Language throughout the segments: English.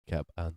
Cap and.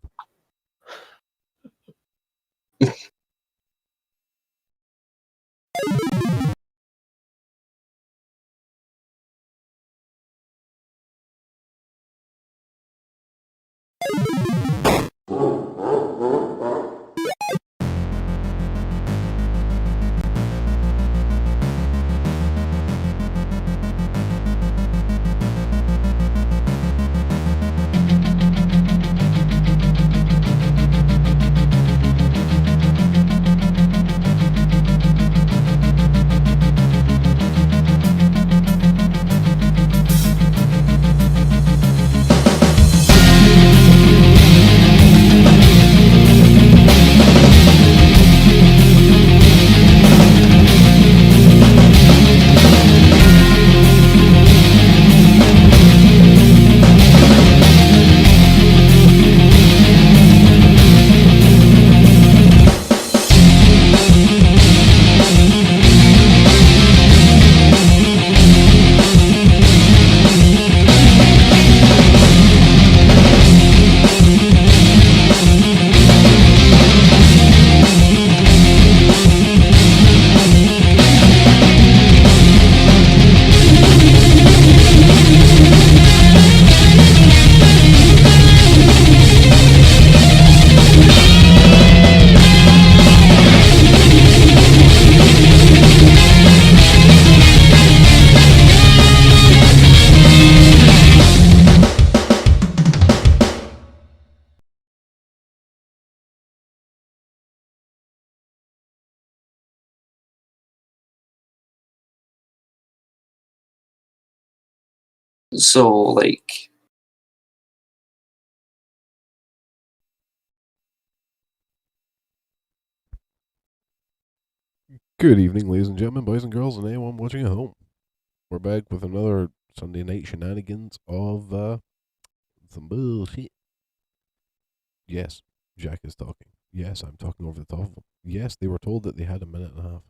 So, like... Good evening, ladies and gentlemen, boys and girls, and anyone watching at home. We're back with another Sunday night shenanigans of some bullshit. Yes, Jack is talking. Yes, I'm talking over the top of them. Yes, they were told that they had a minute and a half.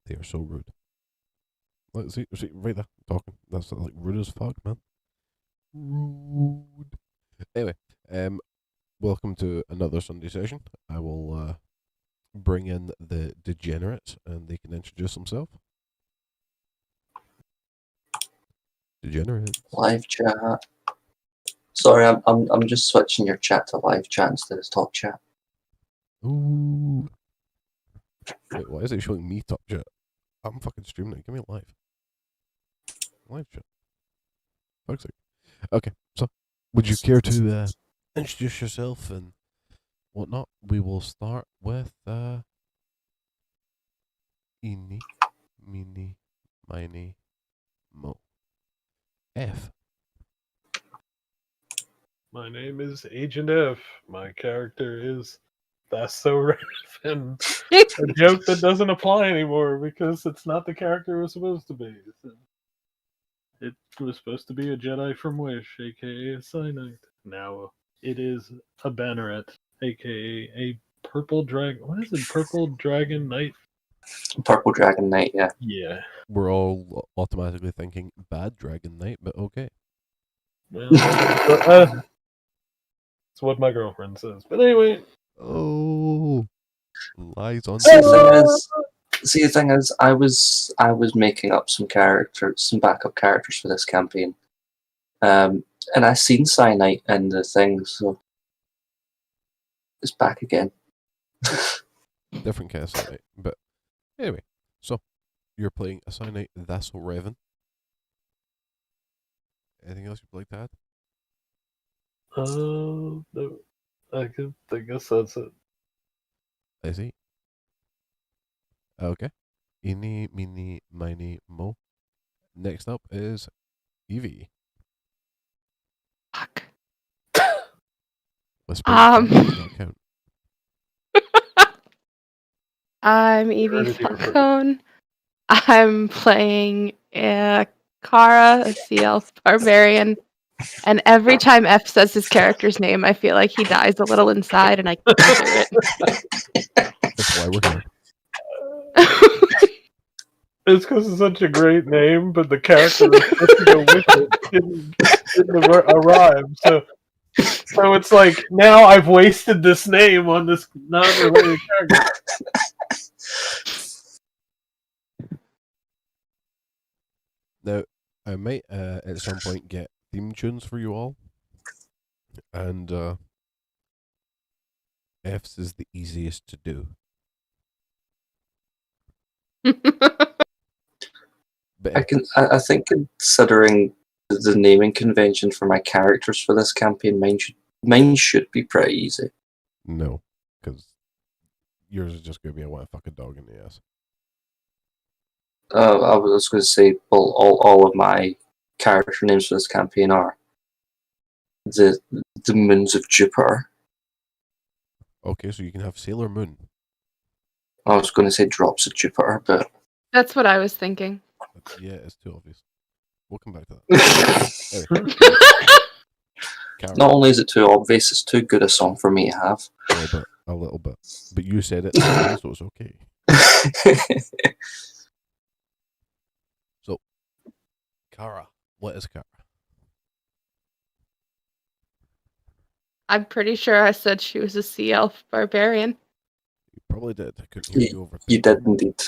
They are so rude. Like, see, right there, talking. That's like rude as fuck, man. Rude. Anyway, welcome to another Sunday session. I will bring in the degenerates, and they can introduce themselves. Degenerates. Live chat. Sorry, I'm just switching your chat to live chat instead of talk chat. Ooh. Wait, why is it showing me top chat? I'm fucking streaming it. Give me a live. Live chat. Fuck's sake. Okay, so would you care to introduce yourself and whatnot? We will start with Eeny, Meeny, Miny, Mo. F. My name is Agent F. My character is That's So Raven. A joke that doesn't apply anymore because it's not the character it was supposed to be. It was supposed to be a Jedi from Wish, aka a Cyanite. Now it is a Banneret, aka a Purple Dragon. What is it? Purple Dragon Knight? Purple Dragon Knight, yeah. Yeah. We're all automatically thinking bad Dragon Knight, but okay. Well, that's what my girlfriend says. But anyway. Oh, lies on. See, the thing is, I was making up some backup characters for this campaign, and I seen Cyanite in the thing, so it's back again. Different kind of Cyanite, but anyway. So you're playing a Cyanite That's So Raven. Anything else you'd like to add? No, I guess that's it. I see. Okay. Eeny, meeny, miny, mo. Next up is Evie. Fuck. Whisper does not count. I'm Evie Falcone. I'm playing Kara, a CL barbarian. And every time F says his character's name, I feel like he dies a little inside, and I can't do it. That's why we're here. It's because it's such a great name, but the character was supposed to go with it didn't arrive. So So it's like, now I've wasted this name on this non-related character. Now, I might at some point get theme tunes for you all, and F's is the easiest to do. But I think considering the naming convention for my characters for this campaign, mine should be pretty easy. No, because yours is just going to be I want to fuck a dog in the ass. I was going to say, well, all of my character names for this campaign are the moons of Jupiter. Okay, so you can have Sailor Moon. I was going to say drops of Jupiter, but That's what I was thinking. Yeah, it's too obvious. We'll come back to that. Anyway, Karen, not only is it too obvious, it's too good a song for me to have. a little bit. But you said it, so it's okay. So, Kara, what is Kara? I'm pretty sure I said she was a sea elf barbarian. You probably did. I couldn't hear you over. You did indeed.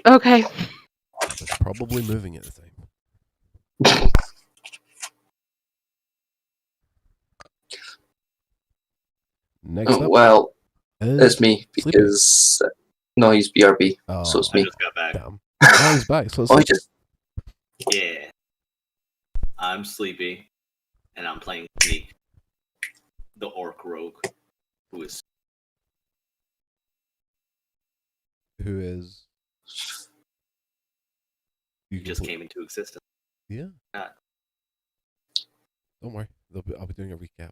Okay. I was probably moving at the time. Next up, Well, is it's me Sleepy. because no, he's BRB, Oh, so it's I me. just got back. damn. Oh, he's back. So it's Oh, he Sleepy. just Yeah. I'm sleepy, and I'm playing Sneak, the orc rogue, who is Who is? You just put- came into existence. Yeah. Ah. Don't worry. I'll be doing a recap.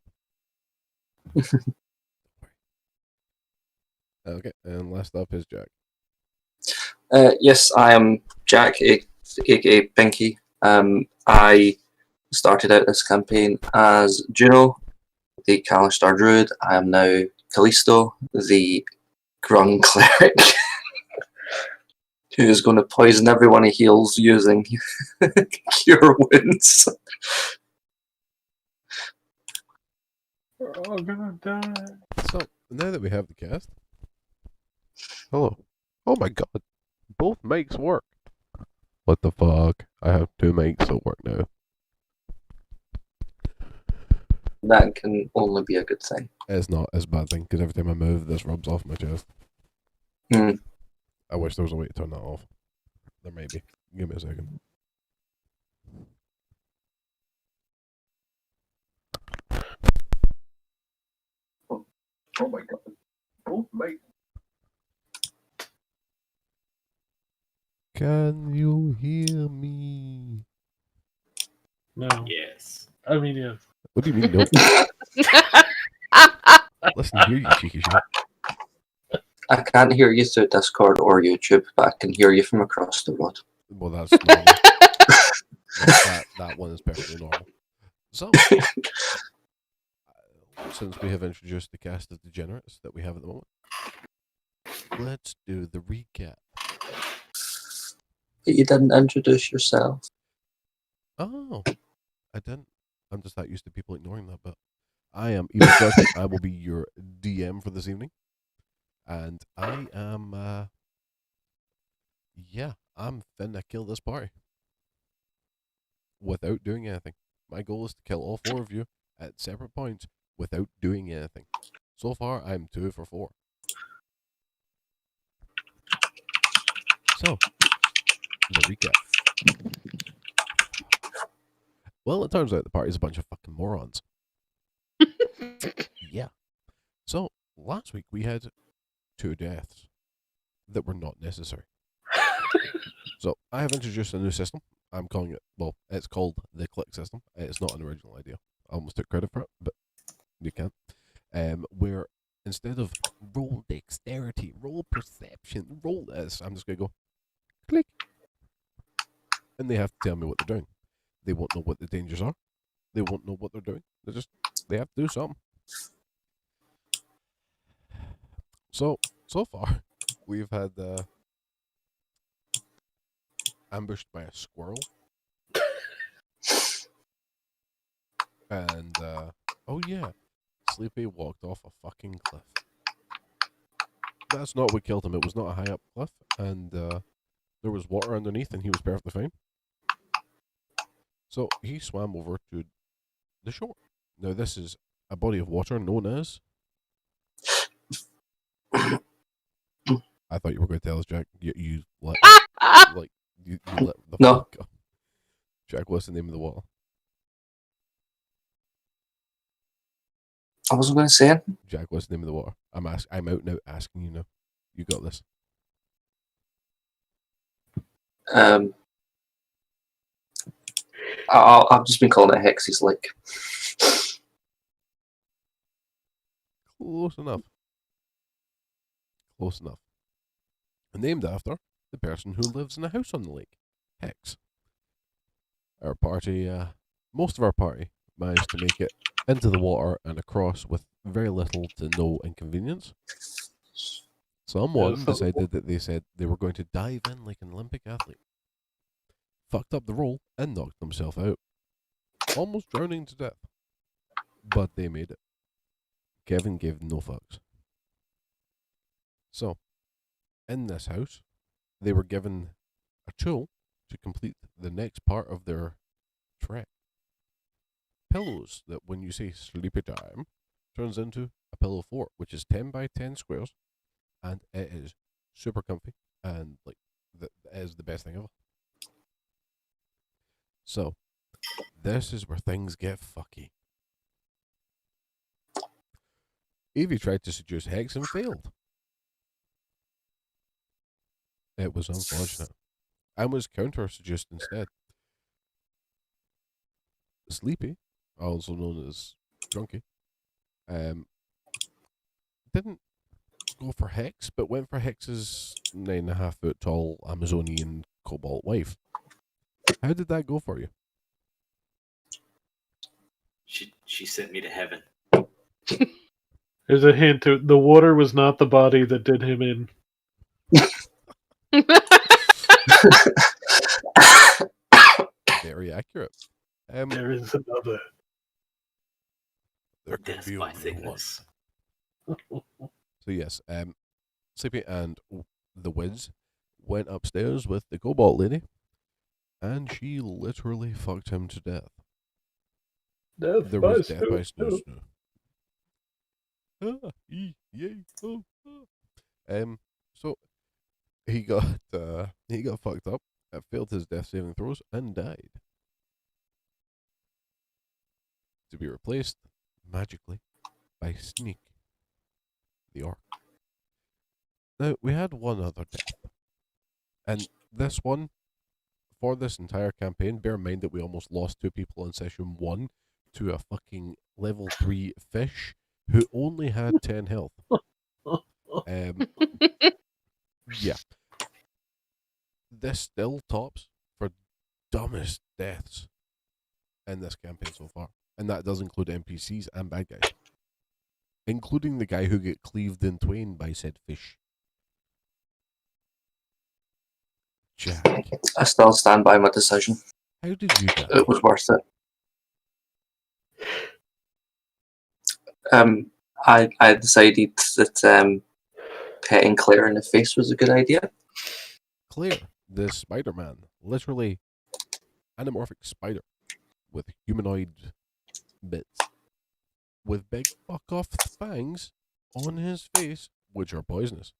Okay, and last up is Jack. yes, I am Jack, aka Pinkii. I started out this campaign as Juno, the Kalistar Druid. I am now Callisto, the Grung Cleric, who is going to poison everyone he heals using Cure Wounds. We're all gonna die. So now that we have the cast, hello. Oh my god, both mics work. What the fuck? I have two mics that work now. That can only be a good thing. It's not as bad thing because every time I move, this rubs off my chest. Hmm. I wish there was a way to turn that off. There may be. Give me a second. Oh my god. Both mics. Can you hear me? No. Yes. I mean, yes. What do you mean, no? Listen here, you cheeky shit. I can't hear you through Discord or YouTube, but I can hear you from across the road. Well, that's normal. that one is perfectly normal. So, since we have introduced the cast of degenerates that we have at the moment, let's do the recap. But you didn't introduce yourself. Oh, I didn't. I'm just that used to people ignoring that, but I am Evil Judgment. I will be your DM for this evening. And I am, I'm finna kill this party. Without doing anything. My goal is to kill all four of you at separate points without doing anything. So far, I'm 2 for 4. So, the recap. Well, it turns out the party's a bunch of fucking morons. Yeah. So, last week we had 2 deaths that were not necessary. So, I have introduced a new system. I'm calling it, well, it's called the click system. It's not an original idea. I almost took credit for it, but you can't. Where instead of roll dexterity, roll perception, roll this, I'm just going to go click. And they have to tell me what they're doing. They won't know what the dangers are. They won't know what they're doing. They have to do something. So far, we've had ambushed by a squirrel. And Oh yeah, Sleepy walked off a fucking cliff. That's not what killed him. It was not a high up cliff, and there was water underneath, and he was perfectly fine. So he swam over to the shore. Now this is a body of water known as. I thought you were going to tell us, Jack. You let like you let the No. fuck go. Jack, what's the name of the water? I wasn't going to say it. Jack, what's the name of the water? I'm out now asking you now. You got this. I've just been calling it Hexy's Lake. Close enough. Close enough. Named after the person who lives in a house on the lake, Hex. Our party, most of our party, managed to make it into the water and across with very little to no inconvenience. Someone decided that they said they were going to dive in like an Olympic athlete. Fucked up the roll and knocked themselves out. Almost drowning to death. But they made it. Kevin gave no fucks. So, in this house, they were given a tool to complete the next part of their trek. Pillows that, when you say sleepy time, turns into a pillow fort, which is 10 by 10 squares, and it is super comfy, and like that is the best thing ever. So, this is where things get fucky. Evie tried to seduce Hex and failed. It was unfortunate, and was counter-seduced instead. Sleepy, also known as Drunkie, didn't go for Hex, but went for Hex's 9.5 foot tall Amazonian cobalt wife. How did that go for you? She sent me to heaven. There's a hint. The water was not the body that did him in. Very accurate. There is another. There could Death be by only thickness. one. So yes, Sleepy and the Wiz went upstairs with the Cobalt Lady, and she literally fucked him to death. Death There by was death by snoo. snoo. Yay! So he got fucked up, failed his death saving throws, and died. To be replaced magically by Sneak, the orc. Now we had one other death, and this one, for this entire campaign, bear in mind that we almost lost 2 people in session 1 to a fucking level 3 fish who only had 10 health. Yeah. This still tops for dumbest deaths in this campaign so far. And that does include NPCs and bad guys. Including the guy who got cleaved in twain by said fish. Jack, I still stand by my decision. how did you die? It was worth it. I decided that petting Claire in the face was a good idea. Claire, the Spider-Man, literally anamorphic spider with humanoid bits, with big fuck-off fangs on his face, which are poisonous.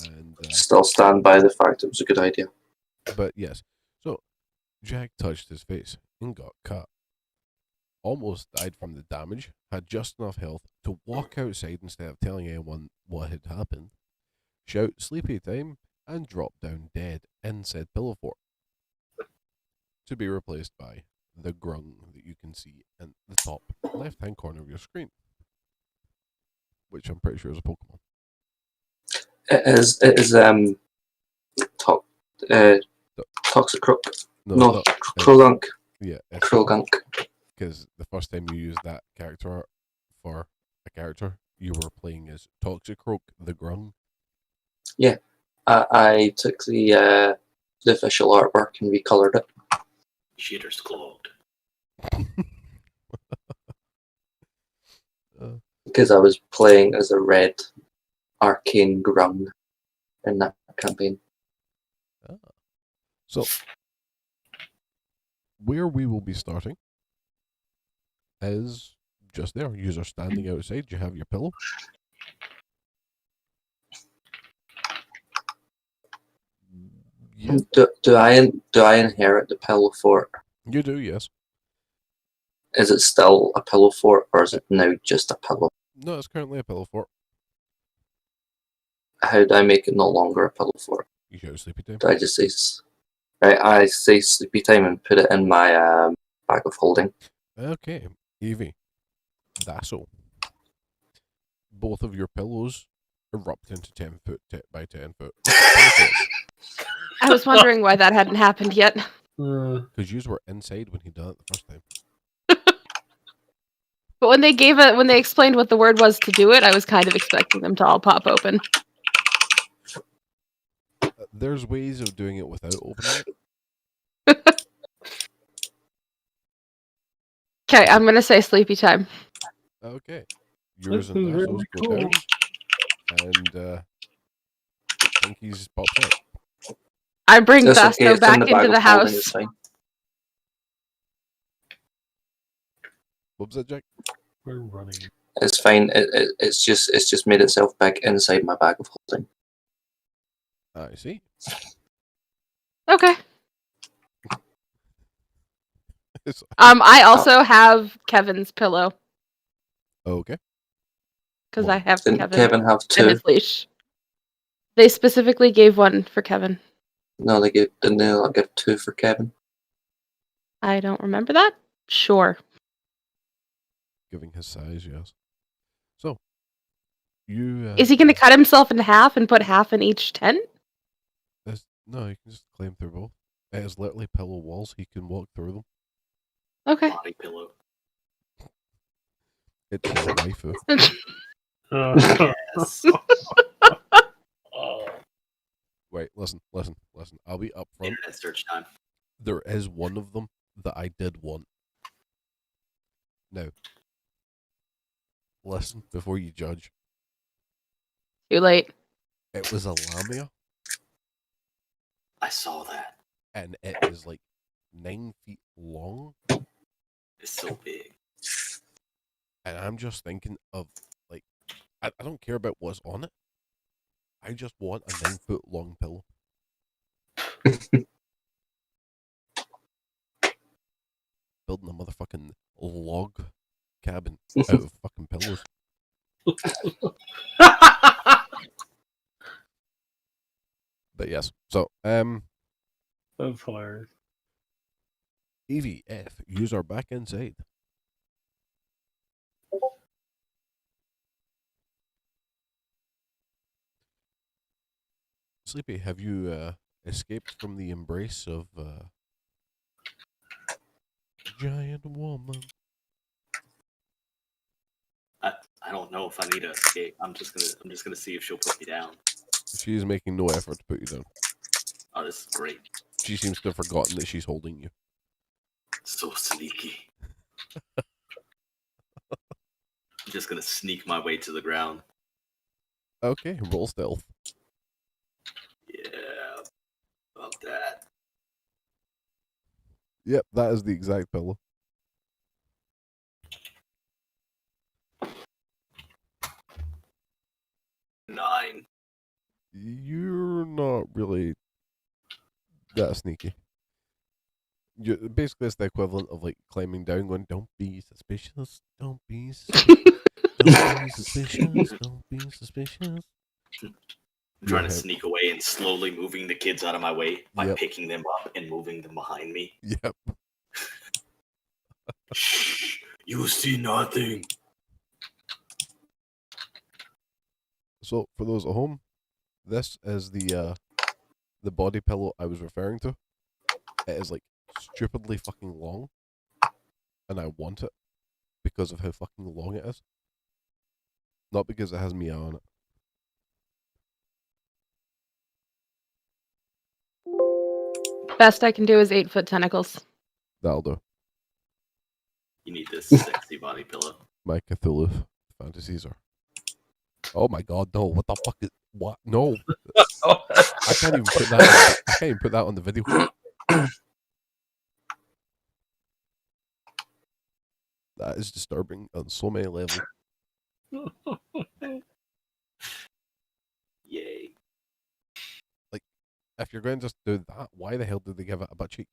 And Still stand by the fact it was a good idea. but yes, so Jack touched his face and got cut. Almost died from the damage, had just enough health to walk outside instead of telling anyone what had happened, shout sleepy time, and drop down dead in said pillow fort. To be replaced by the grung that you can see in the top left-hand corner of your screen, which I'm pretty sure is a Pokemon. It is Toxic Crook. No, Krogunk. Yeah, Krogunk. because the first time you used that character for a character, you were playing as Toxic Croak, the grung. Yeah, I took the official artwork and recolored it. Shitter's clogged. because I was playing as a red arcane grung in that campaign. So, where we will be starting is just there. You're standing outside. You have your pillow. Yeah, Do I inherit the pillow fort? you do. Yes. Is it still a pillow fort, or is it now just a pillow? No, it's currently a pillow fort. How do I make it no longer a pillow fort? You shout sleepy time. Do I just say right? I say sleepy time and put it in my bag of holding. Okay, Evie. That's all. Both of your pillows erupt into 10 foot by 10 foot. I was wondering why that hadn't happened yet. Because you were inside when he done it the first time. But when they explained what the word was to do it, I was kind of expecting them to all pop open. There's ways of doing it without opening it. Okay, I'm gonna say sleepy time. Okay. Yours This and is Dasso's really go cool. down. And Pinky's pops out. I bring That's Basto okay. It's in back the bag into the of holding. It's house. fine. What was that, Jack? We're running. It's fine. It's just made itself back inside my bag of holding. I see. Okay. It's- I also have Kevin's pillow okay. because Well, I have Didn't Kevin have and two? his leash. They specifically gave one for Kevin. No, didn't they not give two for Kevin? I don't remember that. Sure. Giving his size, yes. So, you... Is he going to cut himself in half and put half in each tent? No, you can just climb through both. It has literally pillow walls. He can walk through them. Okay. Body pillow. It's your waifu. Yes. Oh. Wait, listen. I'll be up front. Internet search time. There is one of them that I did want. Now, listen before you judge. Too late. It was a lamia, I saw that. and it is like 9 feet long. It's so big. And I'm just thinking of, like, I don't care about what's on it. I just want a 9 foot long pillow. Building a motherfucking log cabin out of fucking pillows. But yes, so, That's hilarious. Evie, F, yous are back inside. Sleepy, have you escaped from the embrace of giant woman? I don't know if I need to escape. I'm just gonna see if she'll put me down. She is making no effort to put you down. Oh, this is great. She seems to have forgotten that she's holding you. So sneaky. I'm just gonna sneak my way to the ground. Okay, roll stealth. Yeah. About that. Yep, that is the exact pillow. Nine. You're not really that sneaky. Basically, it's the equivalent of like climbing down, going, "Don't be suspicious. Don't be suspicious. Don't be suspicious. Don't be suspicious." I'm trying to Yeah. sneak away and slowly moving the kids out of my way by Yep. picking them up and moving them behind me. Yep. Shh, you see nothing. So, for those at home, this is the body pillow I was referring to. It is like stupidly fucking long, and I want it because of how fucking long it is. Not because it has Mia on it. Best I can do is 8-foot tentacles. That'll do. You need this sexy body pillow. My Cthulhu fantasies are. Oh my god, no! What the fuck is what? No, Oh, I can't even put that. I can't even put that on the video. That is disturbing on so many levels. Yay. If you're going to just do that, why the hell did they give it a butt cheek?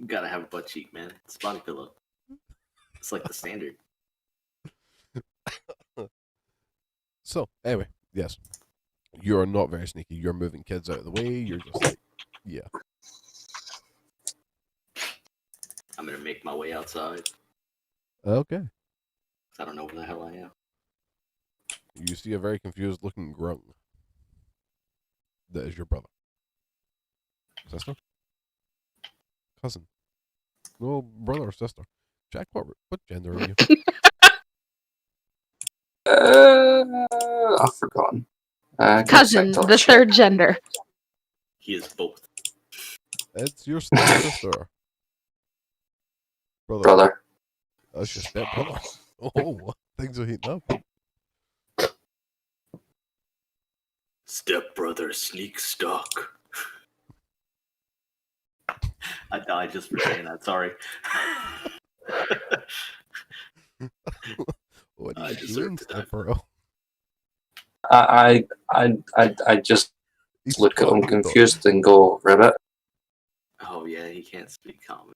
Gotta have a butt cheek, man. It's body pillow. It's like the standard. So anyway, yes, you are not very sneaky. You're moving kids out of the way. You're just like, yeah. I'm gonna make my way outside. Okay. 'Cause I don't know where the hell I am. You see a very confused looking grung. That is your brother. Sister? Cousin? No, brother or sister. Jack, what gender are you? I've forgotten. Cousin, the third gender. He is both. It's your stepsister. Brother. That's your stepbrother. Oh, things are heating up. Stepbrother sneak stalk. I died just for saying that. Sorry. What I are you deserve doing, to die. stepbro? I just He's look at him talking, confused and go, Ribbit. Oh yeah, he can't speak common.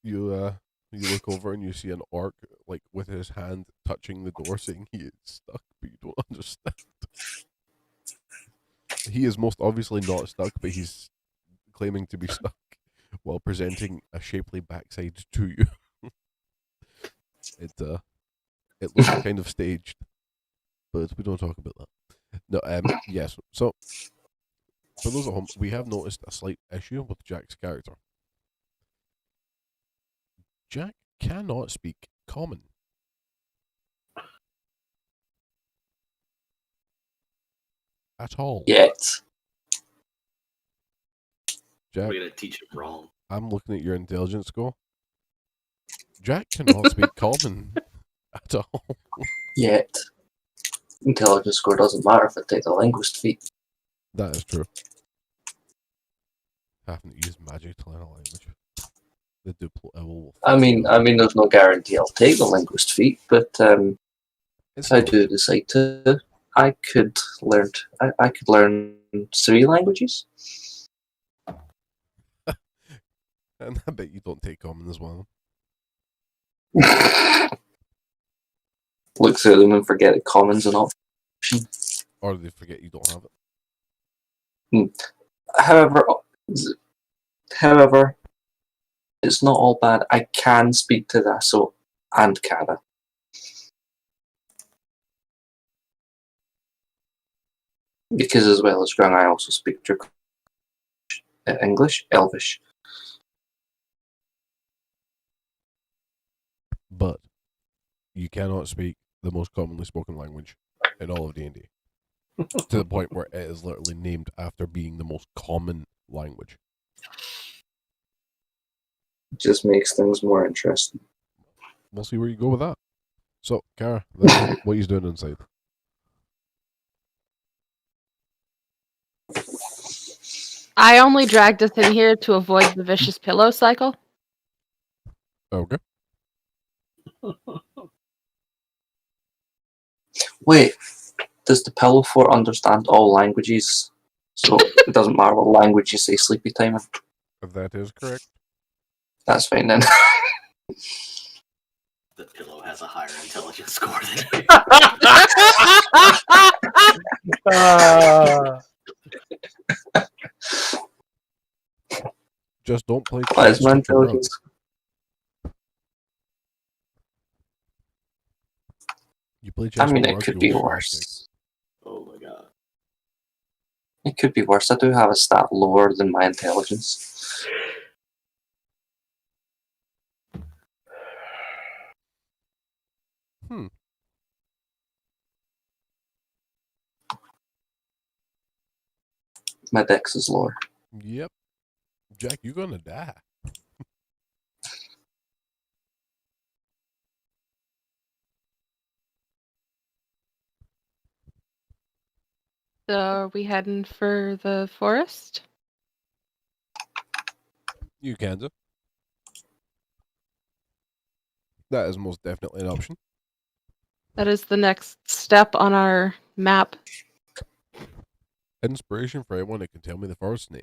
You look over and you see an orc like with his hand touching the door, saying he is stuck, but you don't understand. He is most obviously not stuck, but he's claiming to be stuck while presenting a shapely backside to you. It looks kind of staged, but we don't talk about that. No, yes. So for those at home, we have noticed a slight issue with Jack's character. Jack cannot speak common. At all. Yet. Jack, We're gonna teach him wrong. I'm looking at your intelligence score. Jack cannot speak common at all. Yet. Intelligence score doesn't matter if I take the linguist feat. That is true. Having to use magic to learn a language. The duplo. I mean, there's no guarantee I'll take the linguist feat, but if I do decide to, I could learn. I could learn 3 languages. And I bet you don't take common as well. Look through them and forget that common's an option. Or they forget you don't have it. However, it's not all bad. I can speak to that, so and Kana. Because as well as Grung, I also speak English, Elvish. But you cannot speak the most commonly spoken language in all of D&D. To the point where it is literally named after being the most common language. Just makes things more interesting. We'll see where you go with that. So, Kara, that's what he's doing inside. I only dragged us in here to avoid the vicious pillow cycle. Okay. Wait, does the pillow fort understand all languages? So it doesn't matter what language you say sleepy time in? If that is correct. That's fine then. The pillow has a higher intelligence score than me. Just don't play What is my chess with your brother. intelligence? You play chess I mean, with it Mark, could you be will worse. Oh my god. It could be worse. I do have a stat lower than my intelligence. My dex is lower. Yep. Jack, you're gonna die. So are we heading for the forest? You can do. That is most definitely an option. That is the next step on our map. Inspiration for anyone that can tell me the forest name.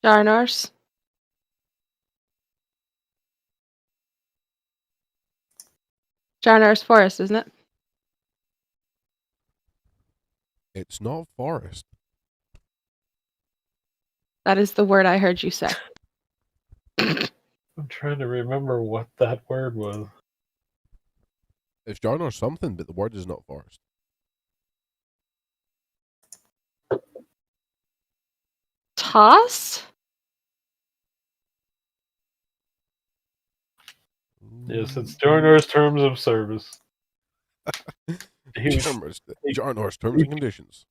Darnars. Darnars Forest, isn't it? It's not forest. That is the word I heard you say. I'm trying to remember what that word was. It's Jarn or something, but the word is not forest. Toss? Yes, it's Jornor's terms of service. He Jarnor's terms and conditions.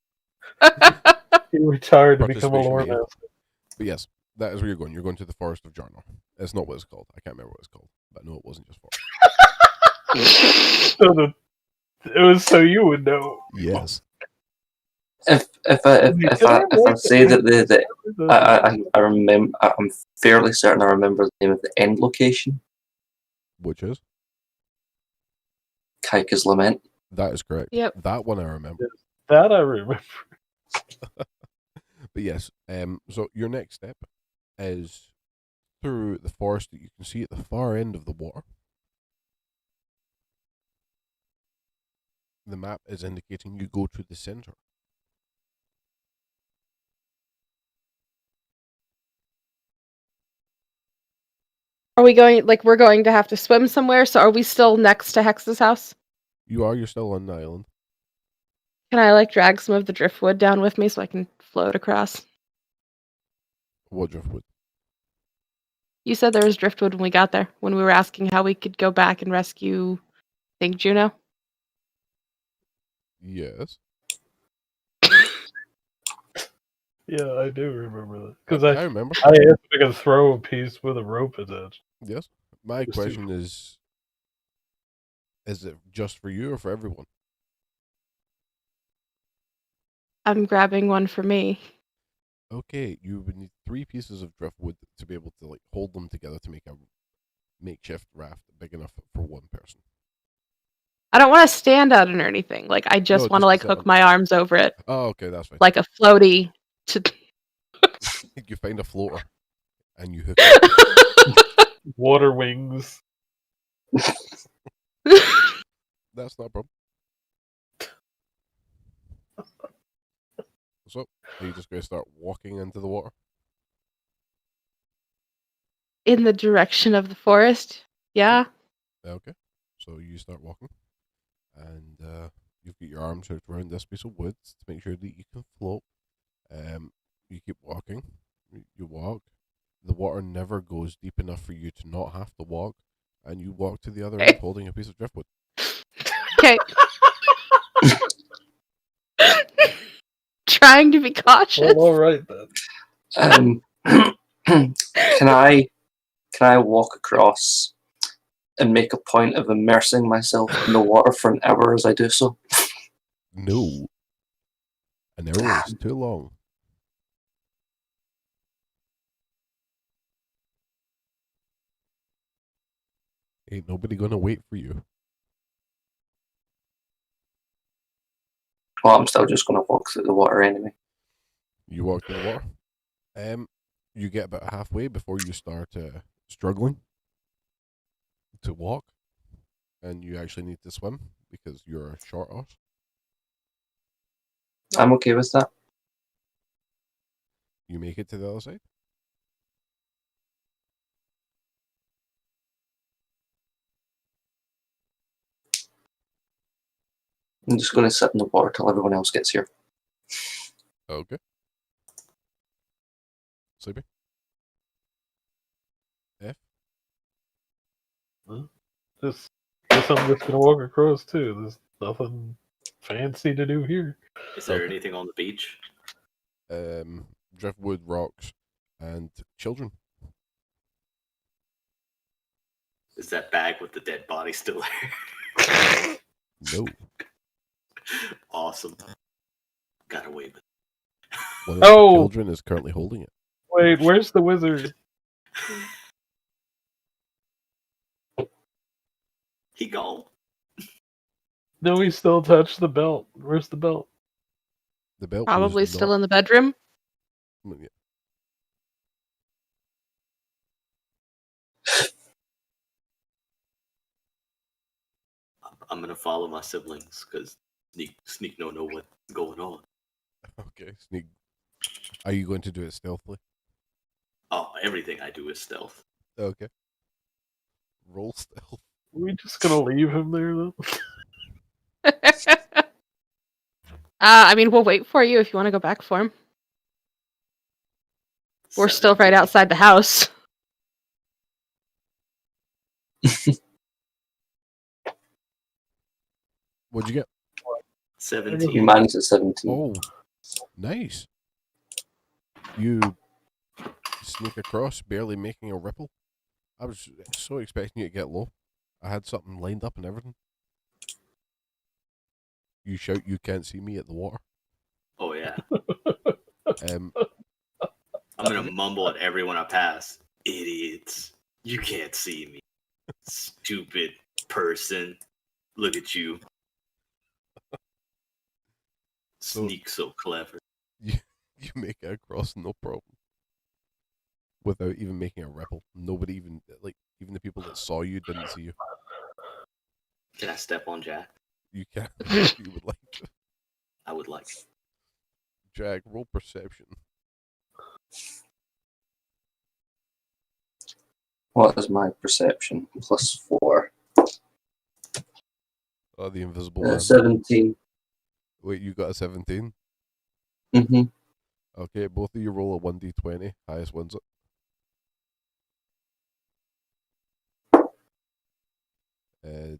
He retired to become a Participation lore made. master. But yes, that is where you're going. You're going to the forest of Jarnor. That's not what it's called. I can't remember what it's called, but no, it wasn't just forest. It was so you would know. Yes. If I say that I remember, I'm fairly certain I remember the name of the end location, Which is? Kaika's Lament. That is correct. Yep. That one I remember. That I remember. But yes, so your next step is through the forest that you can see at the far end of the water. The map is indicating you go to the center. Are we going, like, we're going to have to swim somewhere, so are we still next to Hex's house? You're still on the island. Can I, like, drag some of the driftwood down with me so I can float across? What driftwood? You said there was driftwood when we got there, when we were asking how we could go back and rescue, I think, Juno. Yes. Yeah, I do remember that. Because I remember. I asked if I could throw a piece with a rope attached. Yes. My question is it just for you or for everyone? I'm grabbing one for me. Okay, you would need 3 pieces of driftwood to be able to like hold them together to make a makeshift raft big enough for one person. I don't want to stand on it or anything. Like, I just No, want just to, like, sit hook on- my arms over it. Oh, okay, that's fine. Like a floaty to... You find a floater and you hook it. Water wings. That's not a problem. So, are you just going to start walking into the water? In the direction of the forest. Yeah. Okay. So you start walking, and you've got your arms hooked around this piece of wood to make sure that you can float. You keep walking. You walk. The water never goes deep enough for you to not have to walk, and you walk to the other end holding a piece of driftwood. Okay. Trying to be cautious. Well, all right then. Can I walk across and make a point of immersing myself in the water for an hour as I do so? No. An hour is too long. Ain't nobody gonna wait for you. Well, I'm still just going to walk through the water anyway. You walk through the water. You get about halfway before you start struggling to walk, and you actually need to swim because you're a short horse. I'm okay with that. You make it to the other side. I'm just going to sit in the water till everyone else gets here. Okay. Sleepy. F. Guess I'm just gonna walk across too. There's nothing fancy to do here. Is there Okay. anything on the beach? Driftwood, rocks, and children. Is that bag with the dead body still there? No. Awesome. Got away with it. One of the Oh! children is currently holding it. Wait, where's the wizard? He gone. No, he still touched the belt. Where's the belt? The belt Probably was still not, in the bedroom. yeah. I'm gonna follow my siblings because Sneak don't know what's going on. Okay, sneak. Are you going to do it stealthily? Oh, everything I do is stealth. Okay. Roll stealth. Are we just gonna leave him there though? I mean, we'll wait for you if you want to go back for him. We're still right 17. outside the house. What'd you get? 17. You managed at 17. Oh, nice. You sneak across, barely making a ripple. I was so expecting you to get low. I had something lined up and everything. You shout, "You can't see me" at the water. Oh yeah. Um, I'm gonna mumble at everyone I pass. Idiots. You can't see me. Stupid person. Look at you. Sneak so clever. you make it across, no problem. Without even making a ripple. Nobody even, even the people that saw you didn't see you. Can I step on Jack? You can't, if you would like to. I would like. Jack, roll perception. What is my perception? +4. Oh, the invisible man. 17. Wait, you got a 17? Mm-hmm. Okay, both of you roll a 1d20. Highest wins it.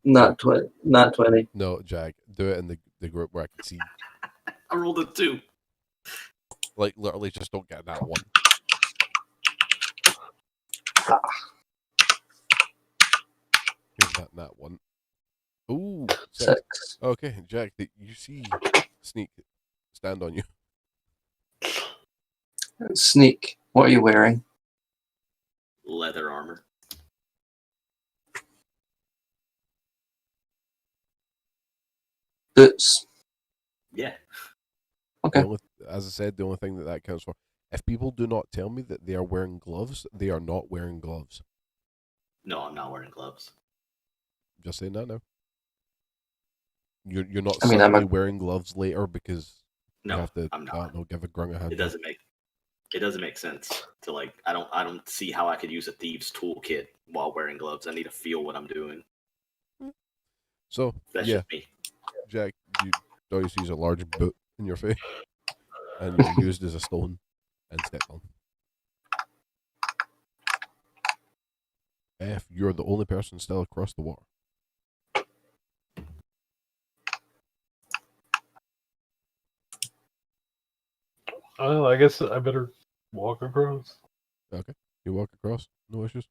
Not 20. Not 20. No, Jack, do it in the group where I can see. I rolled a 2. Like, literally, just don't get that one. Here's that one. Ooh, 6. 6. Okay, Jack, you see Sneak stand on you. Sneak. What are you wearing? Leather armor. Boots. Yeah. Okay. As I said, the only thing that counts for. If people do not tell me that they are wearing gloves, they are not wearing gloves. No, I'm not wearing gloves. Just saying that now. You're not I mean, I'm suddenly a- wearing gloves later because you No, have to. I'm not. I don't know, give a grunt a hand. It doesn't make sense to like. I don't see how I could use a thieves toolkit while wearing gloves. I need to feel what I'm doing. So That's yeah, just me. Jack, you always use a large boot in your face, and you're used as a stone and stepped on. F, you're the only person still across the water. Well, I guess I better walk across. Okay, you walk across, no issues.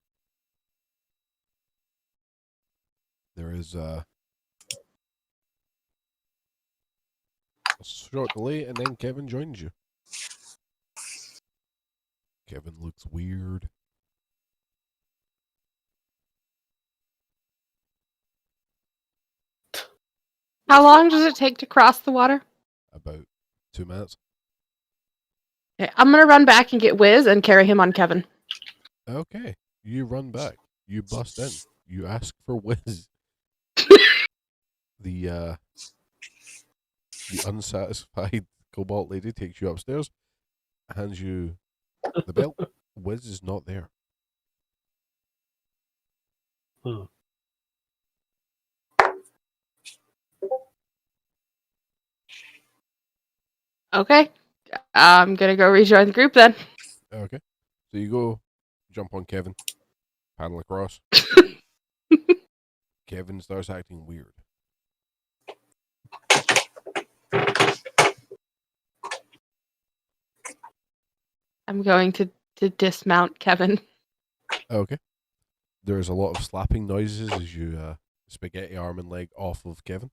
There is a short delay, and then Kevin joins you. Kevin looks weird. How long does it take to cross the water? About 2 minutes. Okay, I'm gonna run back and get Wiz and carry him on Kevin. Okay, you run back. You bust in. You ask for Wiz. The unsatisfied cobalt lady takes you upstairs, hands you the belt. Wiz is not there. Hmm. Okay, I'm gonna go rejoin the group then. Okay, so you go jump on Kevin, paddle across. Kevin starts acting weird. I'm going to dismount Kevin. Okay, there's a lot of slapping noises as you spaghetti arm and leg off of Kevin.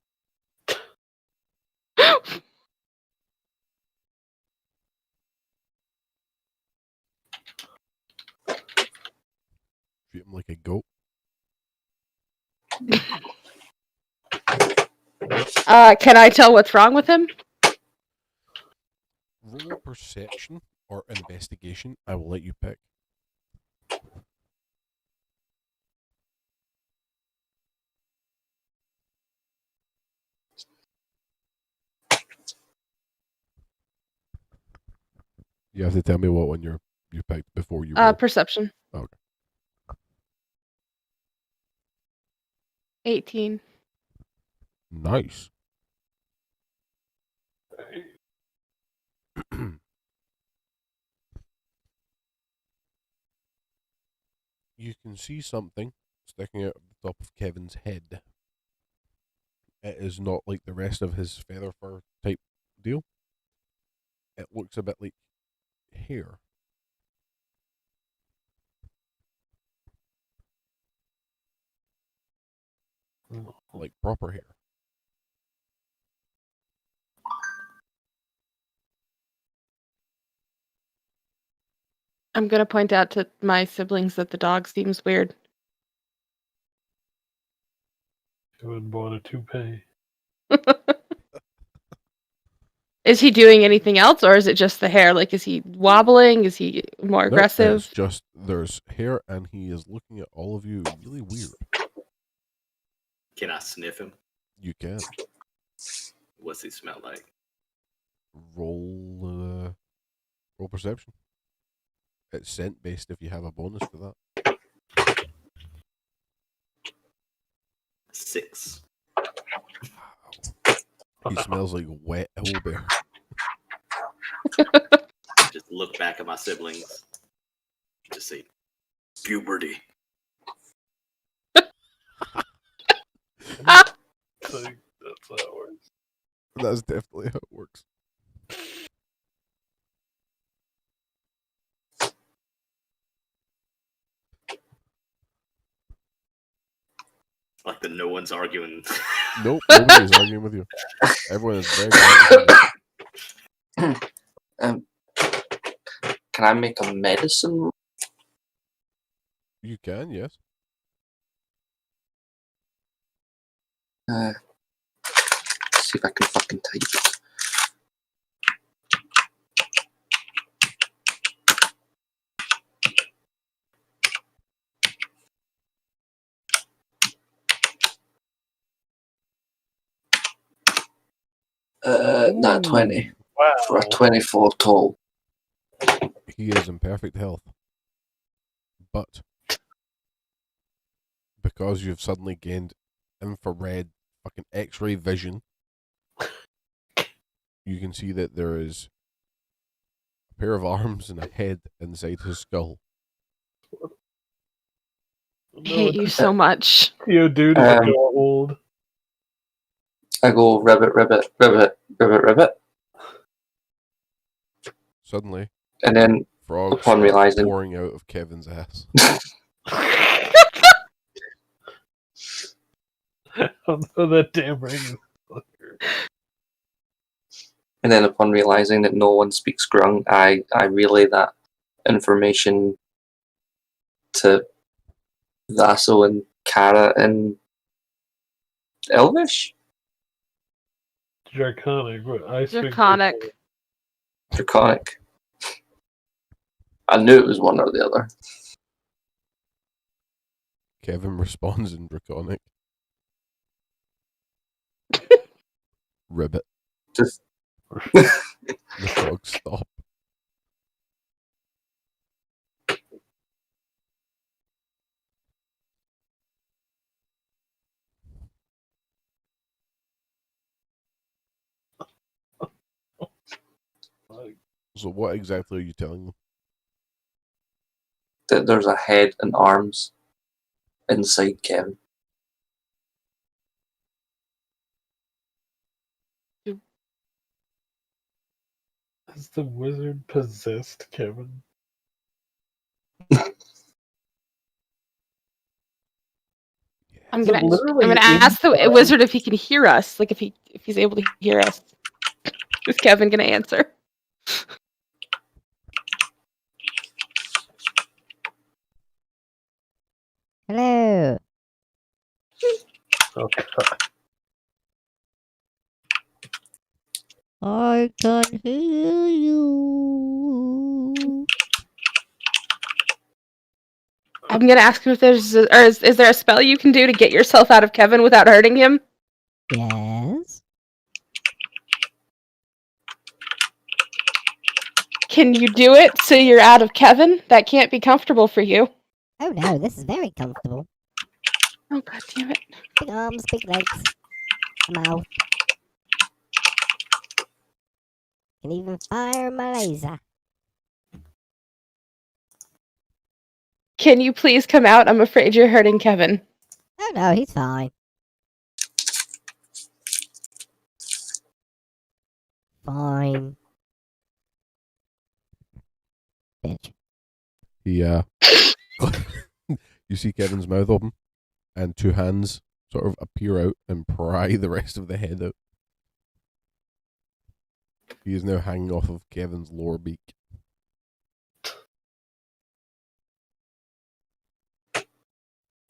Treat him like a goat. Can I tell what's wrong with him? Roll perception or investigation. I will let you pick. You have to tell me what one you picked before you roll. Perception. Okay. 18. Nice. You can see something sticking out of the top of Kevin's head. It is not like the rest of his feather fur type deal. It looks a bit like hair. Like proper hair. I'm gonna point out to my siblings that the dog seems weird. Who had bought a toupee? Is he doing anything else, or is it just the hair? Like, is he wobbling? Is he more No, aggressive? it's just there's hair and he is looking at all of you really weird. Can I sniff him? You can. What's he smell like? Roll perception. It's scent based if you have a bonus for that. 6. He smells like wet owlbear. Just look back at my siblings. Just say, puberty. Like, that's how it works. That's definitely how it works. Like the no one's arguing. Nope, nobody's arguing with you. Everyone is very quiet. Can I make a medicine roll? You can, yes. See if I can fucking type it. Not 20 Wow. for a 24 total. He is in perfect health. But because you've suddenly gained infrared fucking X-ray vision, you can see that there is a pair of arms and a head inside his skull. I hate you so much. Yo, dude, is it old? I go ribbit, ribbit, ribbit, ribbit, ribbit, Suddenly, and then frogs upon start realizing- pouring out of Kevin's ass. Oh no, that damn ring is and then upon realizing that no one speaks Grung, I relay that information to Vaso and Kara in Elvish? Draconic. But I speak Draconic. Draconic. I knew it was one or the other. Kevin responds in Draconic. Ribbit. Just The frogs stop. Like, So what exactly are you telling them? that there's a head and arms inside Kevin. has the wizard possessed Kevin? I'm Is it gonna literally ask the inside? wizard if he can hear us. Like if he's able to hear us. Is Kevin gonna answer? Hello. Okay. I can hear you. I'm gonna ask him if there's is there a spell you can do to get yourself out of Kevin without hurting him? Yes. Can you do it so you're out of Kevin? That can't be comfortable for you. Oh no, this is very comfortable. Oh god damn it. Big arms, big legs, a mouth. Can even fire my laser. Can you please come out? I'm afraid you're hurting Kevin. Oh no, he's fine. Fine. Bitch. He you see Kevin's mouth open, and two hands sort of appear out and pry the rest of the head out. He is now hanging off of Kevin's lower beak.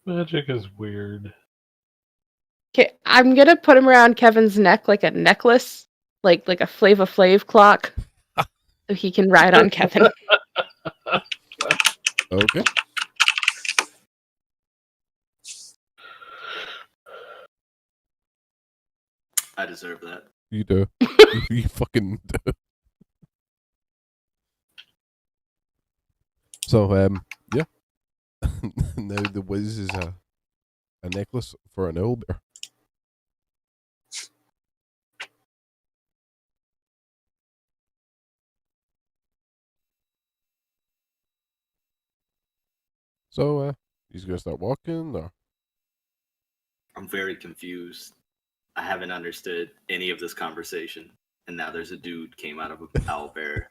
Magic is weird. Okay, I'm gonna put him around Kevin's neck like a necklace, like a Flava Flav clock, so he can ride on Kevin. Okay. I deserve that. You do. You fucking do. So, yeah. Now the whiz is a necklace for an owl bear. So, he's gonna start walking, or I'm very confused. I haven't understood any of this conversation, and now there's a dude came out of an owl bear,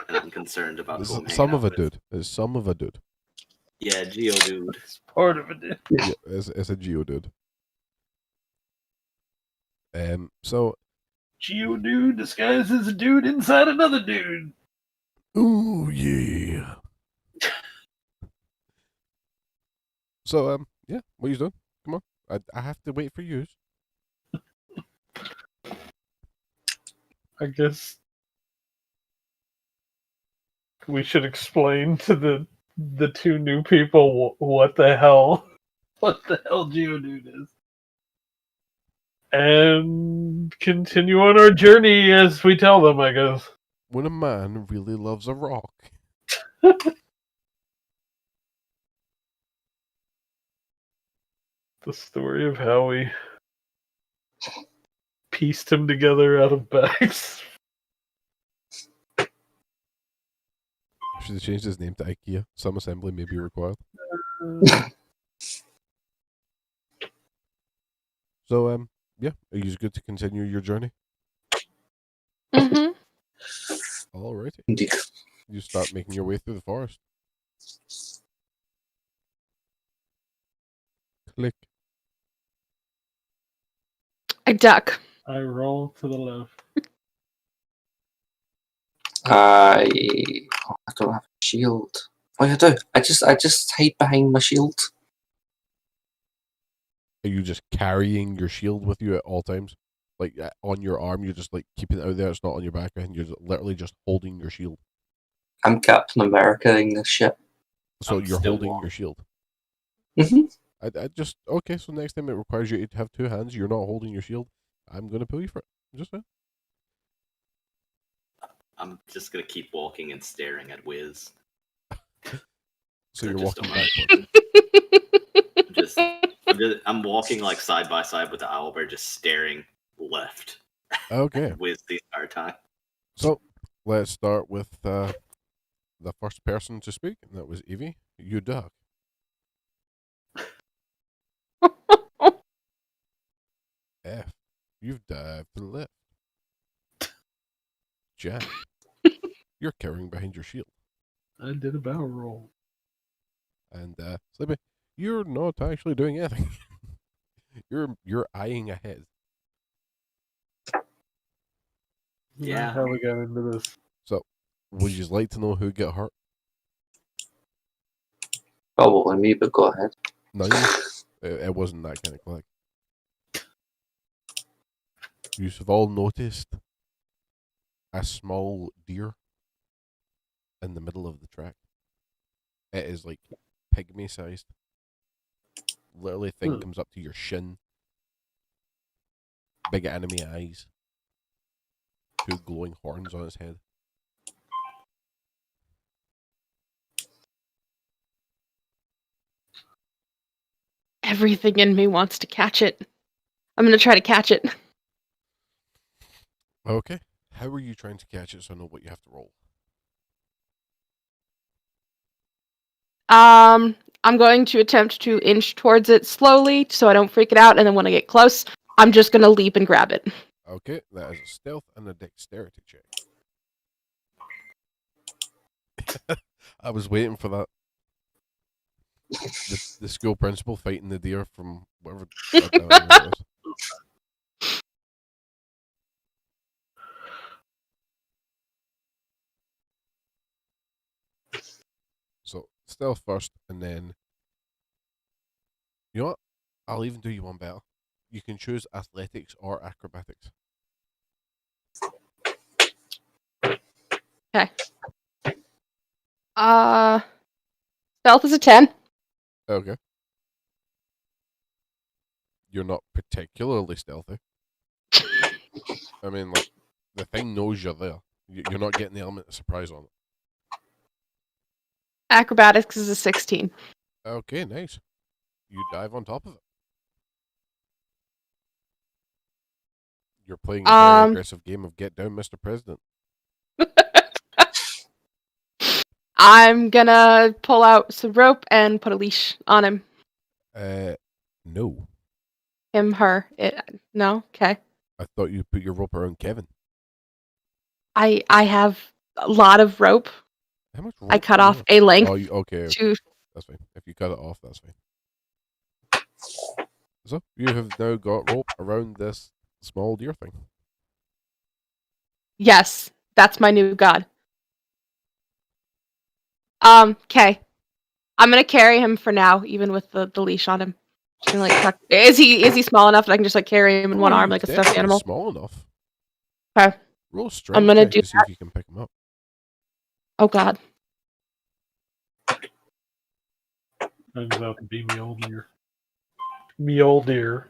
and I'm concerned about who I'm hanging some out of a with. dude. It's some of a dude. Yeah, Geodude. It's part of it. Dude. Yeah, it's a geodude. So, Geodude disguised as a dude inside another dude. ooh yeah. So, yeah, what are you doing? Come on, I have to wait for you. I guess we should explain to the two new people what the hell Geodude is. And continue on our journey as we tell them, I guess. When a man really loves a rock. The story of how we pieced him together out of bags. Should have changed his name to IKEA. Some assembly may be required. So, yeah, are you good to continue your journey? Mm-hmm. Alrighty. Indeed. You start making your way through the forest. Click. I duck. I roll to the left. I don't have a shield. What do I do? I just hide behind my shield. Are you just carrying your shield with you at all times? Like on your arm, you're just like keeping it out there. It's not on your back, and you're literally just holding your shield. I'm Captain America in this shit. So I'm you're still holding walking. your shield. Mm-hmm. I just okay. So next time it requires you to have two hands, you're not holding your shield. I'm gonna pull you for it. Just saying. I'm just gonna keep walking and staring at Wiz. So I you're just walking don't backwards. I'm walking like side by side with the owlbear, just staring left Okay. at Wiz the entire time. So let's start with the first person to speak, and that was Evie. You duck. F. You've dived to the left. Jack. You're carrying behind your shield. I did a barrel roll. And Sleepy, you're not actually doing anything. you're eyeing ahead. Yeah. How we got into this. So, would you like to know who got hurt? Probably me, but go ahead. 9. It wasn't that kind of click. You've all noticed a small deer in the middle of the track. It is like pygmy sized. Literally thing comes up to your shin. Big enemy eyes. 2 glowing horns on its head. Everything in me wants to catch it. I'm gonna try to catch it. Okay. How are you trying to catch it so I know what you have to roll? I'm going to attempt to inch towards it slowly so I don't freak it out, and then when I get close, I'm just gonna leap and grab it. Okay, that is a stealth and a dexterity check. I was waiting for that. The school principal fighting the deer from whatever goddamn it was. So stealth first, and then you know what? I'll even do you one better. You can choose athletics or acrobatics. Okay. Stealth is a 10. Okay. You're not particularly stealthy. I mean, like, the thing knows you're there. You're not getting the element of surprise on it. Acrobatics is a 16. Okay, nice. You dive on top of it. You're playing a very aggressive game of Get Down, Mr. President. I'm gonna pull out some rope and put a leash on him. No. Him, her. No? Okay. I thought you put your rope around Kevin. I have a lot of rope. How much rope I cut do you off have? a length Oh, okay. to... That's fine. If you cut it off, that's fine. So, you have now got rope around this small deer thing. Yes, that's my new god. Okay. I'm gonna carry him for now, even with the leash on him. Just gonna, like, tuck... Is he small enough that I can just like carry him in one arm like a stuffed animal? Small enough. Okay. Roll a strength I'm gonna check do to see if you can pick him up. Oh god. Turns out to be Mjolnir. Mjolnir.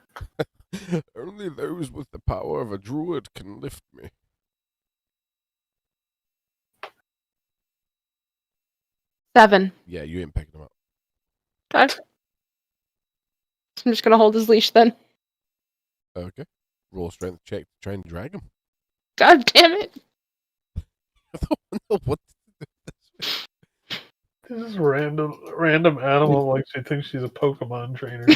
Only those with the power of a druid can lift me. Seven. Yeah, you ain't picking him up. Okay. I'm just gonna hold his leash then. Okay. Roll a strength check to try and drag him. God damn it. I don't know what to do. This is random animal like she thinks she's a Pokemon trainer.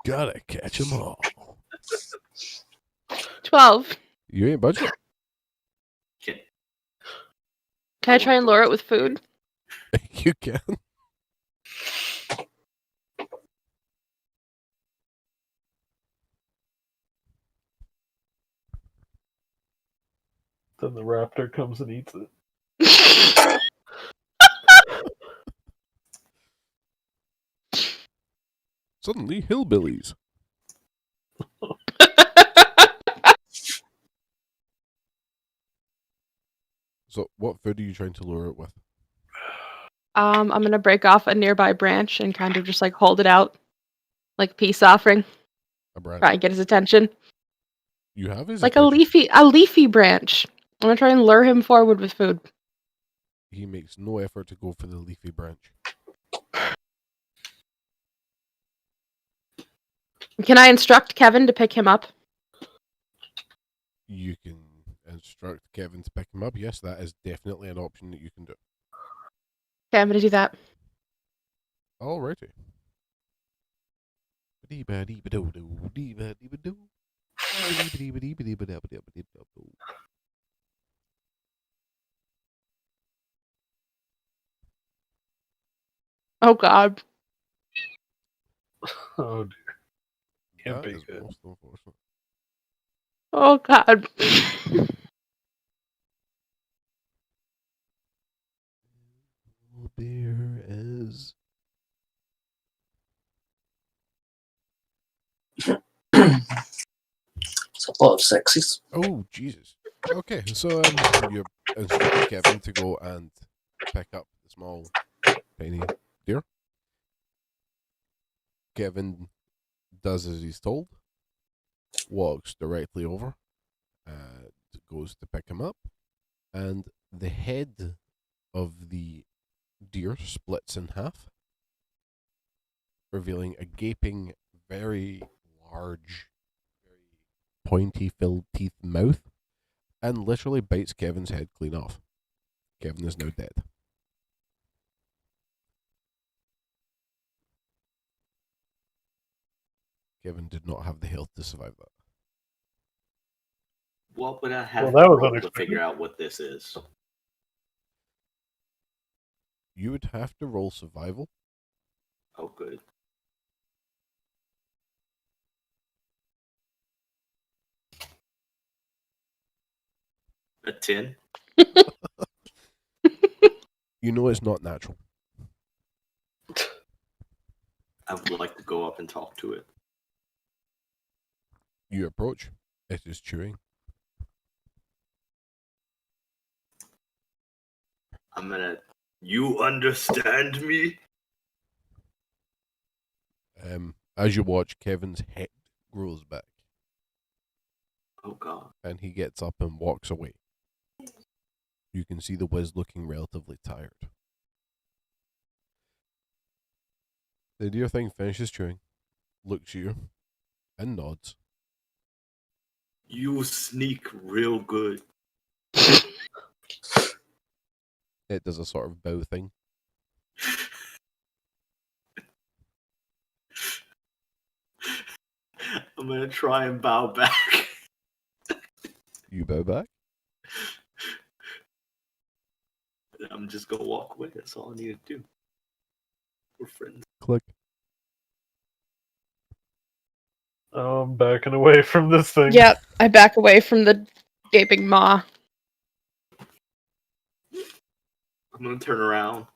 Gotta catch them all. 12. You ain't budget. Okay. Can I try and lure it with food? You can. Then the raptor comes and eats it. Suddenly, hillbillies. So, what food are you trying to lure it with? I'm gonna break off a nearby branch and kind of just like hold it out like a peace offering. A branch. Try and get his attention. You have his Like attention. a leafy branch. I'm gonna try and lure him forward with food. He makes no effort to go for the leafy branch. Can I instruct Kevin to pick him up? You can instruct Kevin to pick him up. Yes, that is definitely an option that you can do. Okay, I'm gonna do that. Alrighty. Oh god. Oh dear. Can't That be is good. most unfortunate. Oh god. There is lot of sixes. Oh, Jesus. Okay, so you instruct Kevin to go and pick up the small, tiny deer. Kevin does as he's told, walks directly over, goes to pick him up, and the head of the deer splits in half, revealing a gaping, very large, very pointy, filled teeth mouth, and literally bites Kevin's head clean off. Kevin is now dead. Kevin did not have the health to survive that. What would I have Well, that to was roll to unexpected. figure out what this is? You would have to roll survival. Oh, good. A 10? You know it's not natural. I would like to go up and talk to it. You approach. It is chewing. I'm gonna. You understand me? As you watch, Kevin's head grows back, Oh god. and he gets up and walks away. You can see the Wiz looking relatively tired. The deer thing finishes chewing, looks at you, and nods. You sneak real good. It does a sort of bow thing. I'm gonna try and bow back. You bow back. I'm just gonna walk away. That's all I need to do. We're friends. Click. Oh, I'm backing away from this thing. Yep, I back away from the gaping maw. I'm gonna turn around.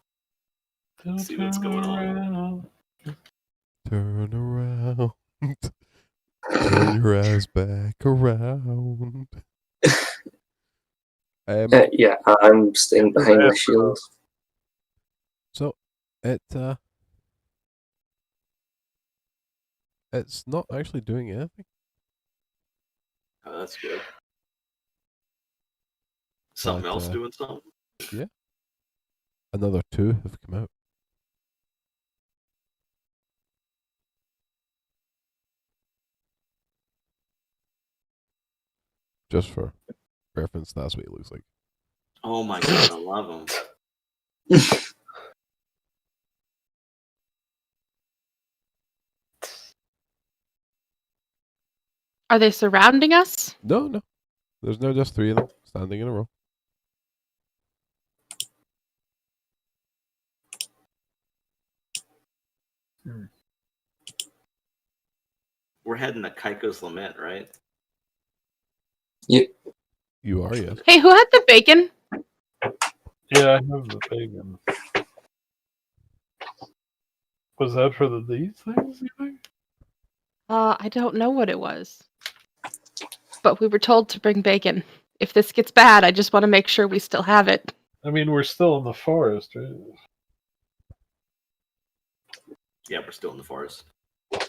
See what's going on. Turn around. Turn your ass back around. Yeah, I'm staying behind the shield. So it's not actually doing anything. Oh, that's good. Something But, else doing something? Another 2 have come out. Just for reference, that's what it looks like. Oh my god, I love them. Are they surrounding us? No. There's no just 3 of them standing in a row. We're heading to Kaiko's Lament, right? You are, yes. Hey, who had the bacon? Yeah, I have the bacon. Was that for these things, you think? I don't know what it was. But we were told to bring bacon. If this gets bad, I just want to make sure we still have it. I mean, we're still in the forest, right? Yeah, we're still in the forest. So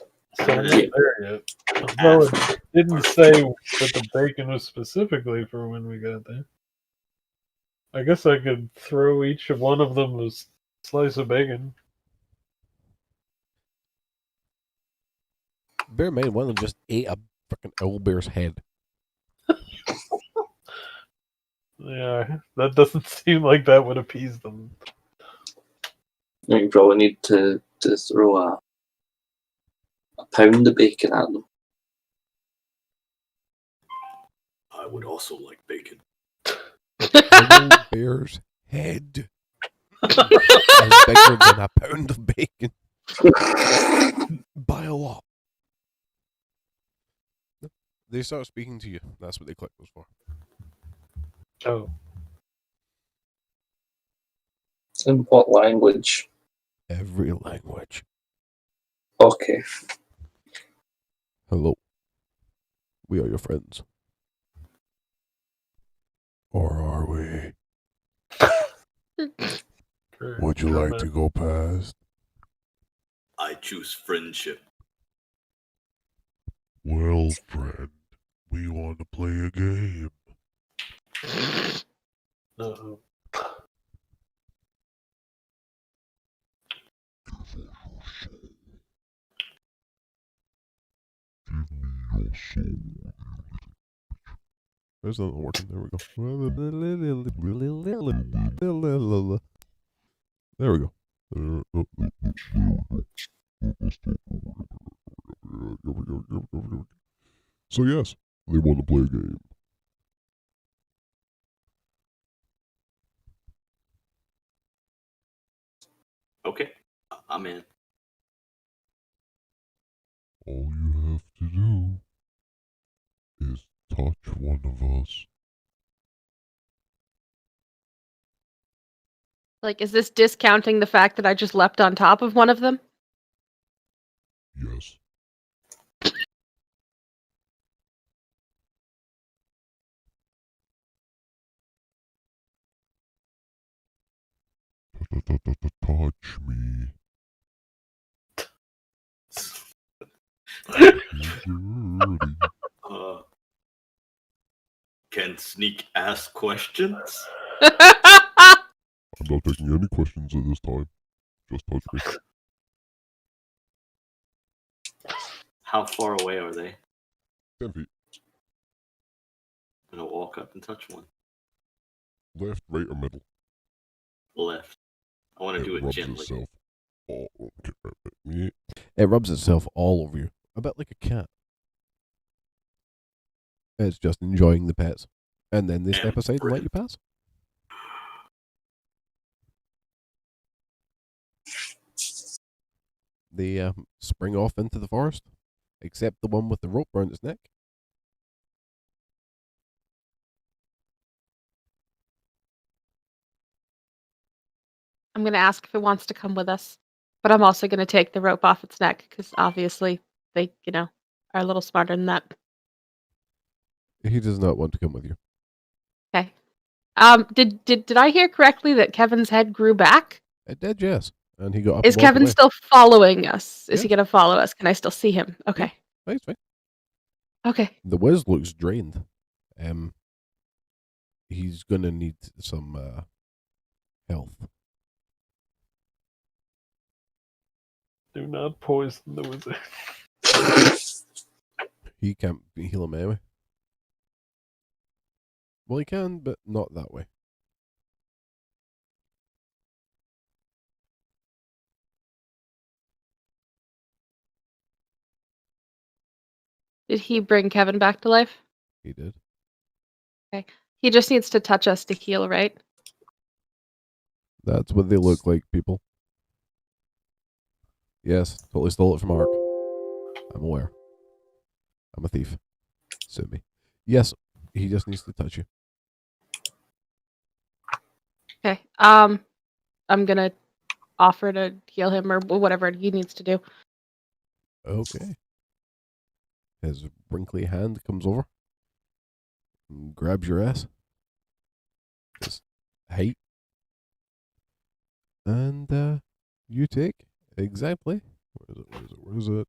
we're not there yet. Although it didn't say that the bacon was specifically for when we got there. I guess I could throw each of one of them a slice of bacon. Bear in mind, one of them just ate a freaking owlbear's head. Yeah, that doesn't seem like that would appease them. You probably need to throw a pound of bacon at them. I would also like bacon. Owlbear's head is bigger than a pound of bacon by a lot. They start speaking to you. That's what the click was for. Oh. In what language? Every language. Okay. Hello. We are your friends. Or are we? Would you like to go past? I choose friendship. Well, friend, we want to play a game. Uh-oh. There's nothing working. There we go. There we go. So yes, they want to play a game. Okay, I'm in. All you have to do is touch one of us. Like, is this discounting the fact that I just leapt on top of one of them? Yes. Touch me. Uh, can Sneak ask questions? I'm not taking any questions at this time. Just touch me. How far away are they? 10 feet. I'm gonna walk up and touch one. Left, right, or middle? Left. I want to do it rubs gently. itself all over me. It rubs itself all over you. A bit like a cat. It's just enjoying the pets. And then they step aside and let you pass. They spring off into the forest, except the one with the rope around its neck. I'm going to ask if it wants to come with us, but I'm also going to take the rope off its neck because obviously they, are a little smarter than that. He does not want to come with you. Okay. Did I hear correctly that Kevin's head grew back? It did, yes. And he got up Is and walked Kevin away. still following us? Is he Yes. going to follow us? Can I still see him? Okay. Fine, it's fine. Okay. The Wiz looks drained. He's gonna need some health. Do not poison the wizard. He can't heal him anyway. Well, he can, but not that way. Did he bring Kevin back to life? He did. Okay. He just needs to touch us to heal, right? That's what they look like, people. Yes, totally stole it from Ark. I'm aware. I'm a thief. Sue me. Yes, he just needs to touch you. Okay. I'm gonna offer to heal him or whatever he needs to do. Okay. His wrinkly hand comes over and grabs your ass. His height. And you take exactly. Where is it?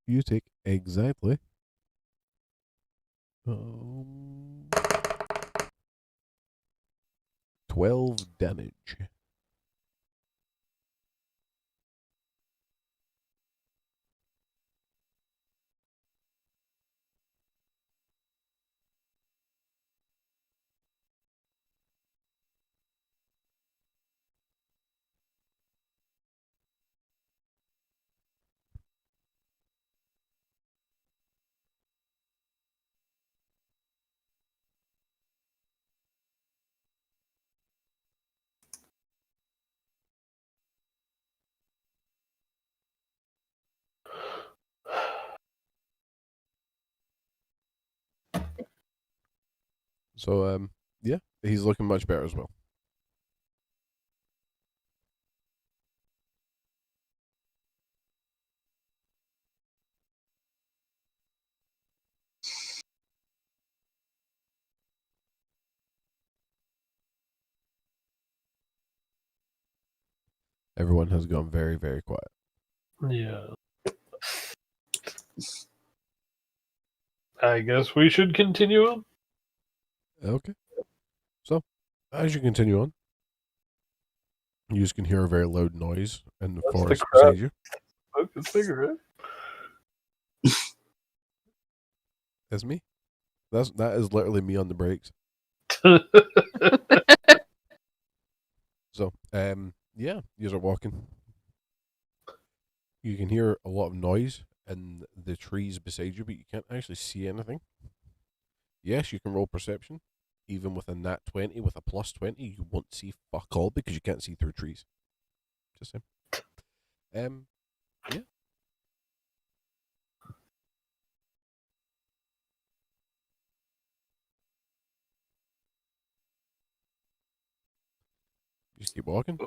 You take exactly 12 damage. So, yeah, he's looking much better as well. Everyone has gone very, very quiet. Yeah. I guess we should continue on. Okay. So, as you continue on, you just can hear a very loud noise in the That's the forest crowd. beside you. Smoke a cigarette. That's me. That is literally me on the brakes. So, yeah, you are walking. You can hear a lot of noise in the trees beside you, but you can't actually see anything. Yes, you can roll perception. Even with a nat 20, with a plus 20, you won't see fuck all because you can't see through trees. Just saying. Yeah. Just keep walking.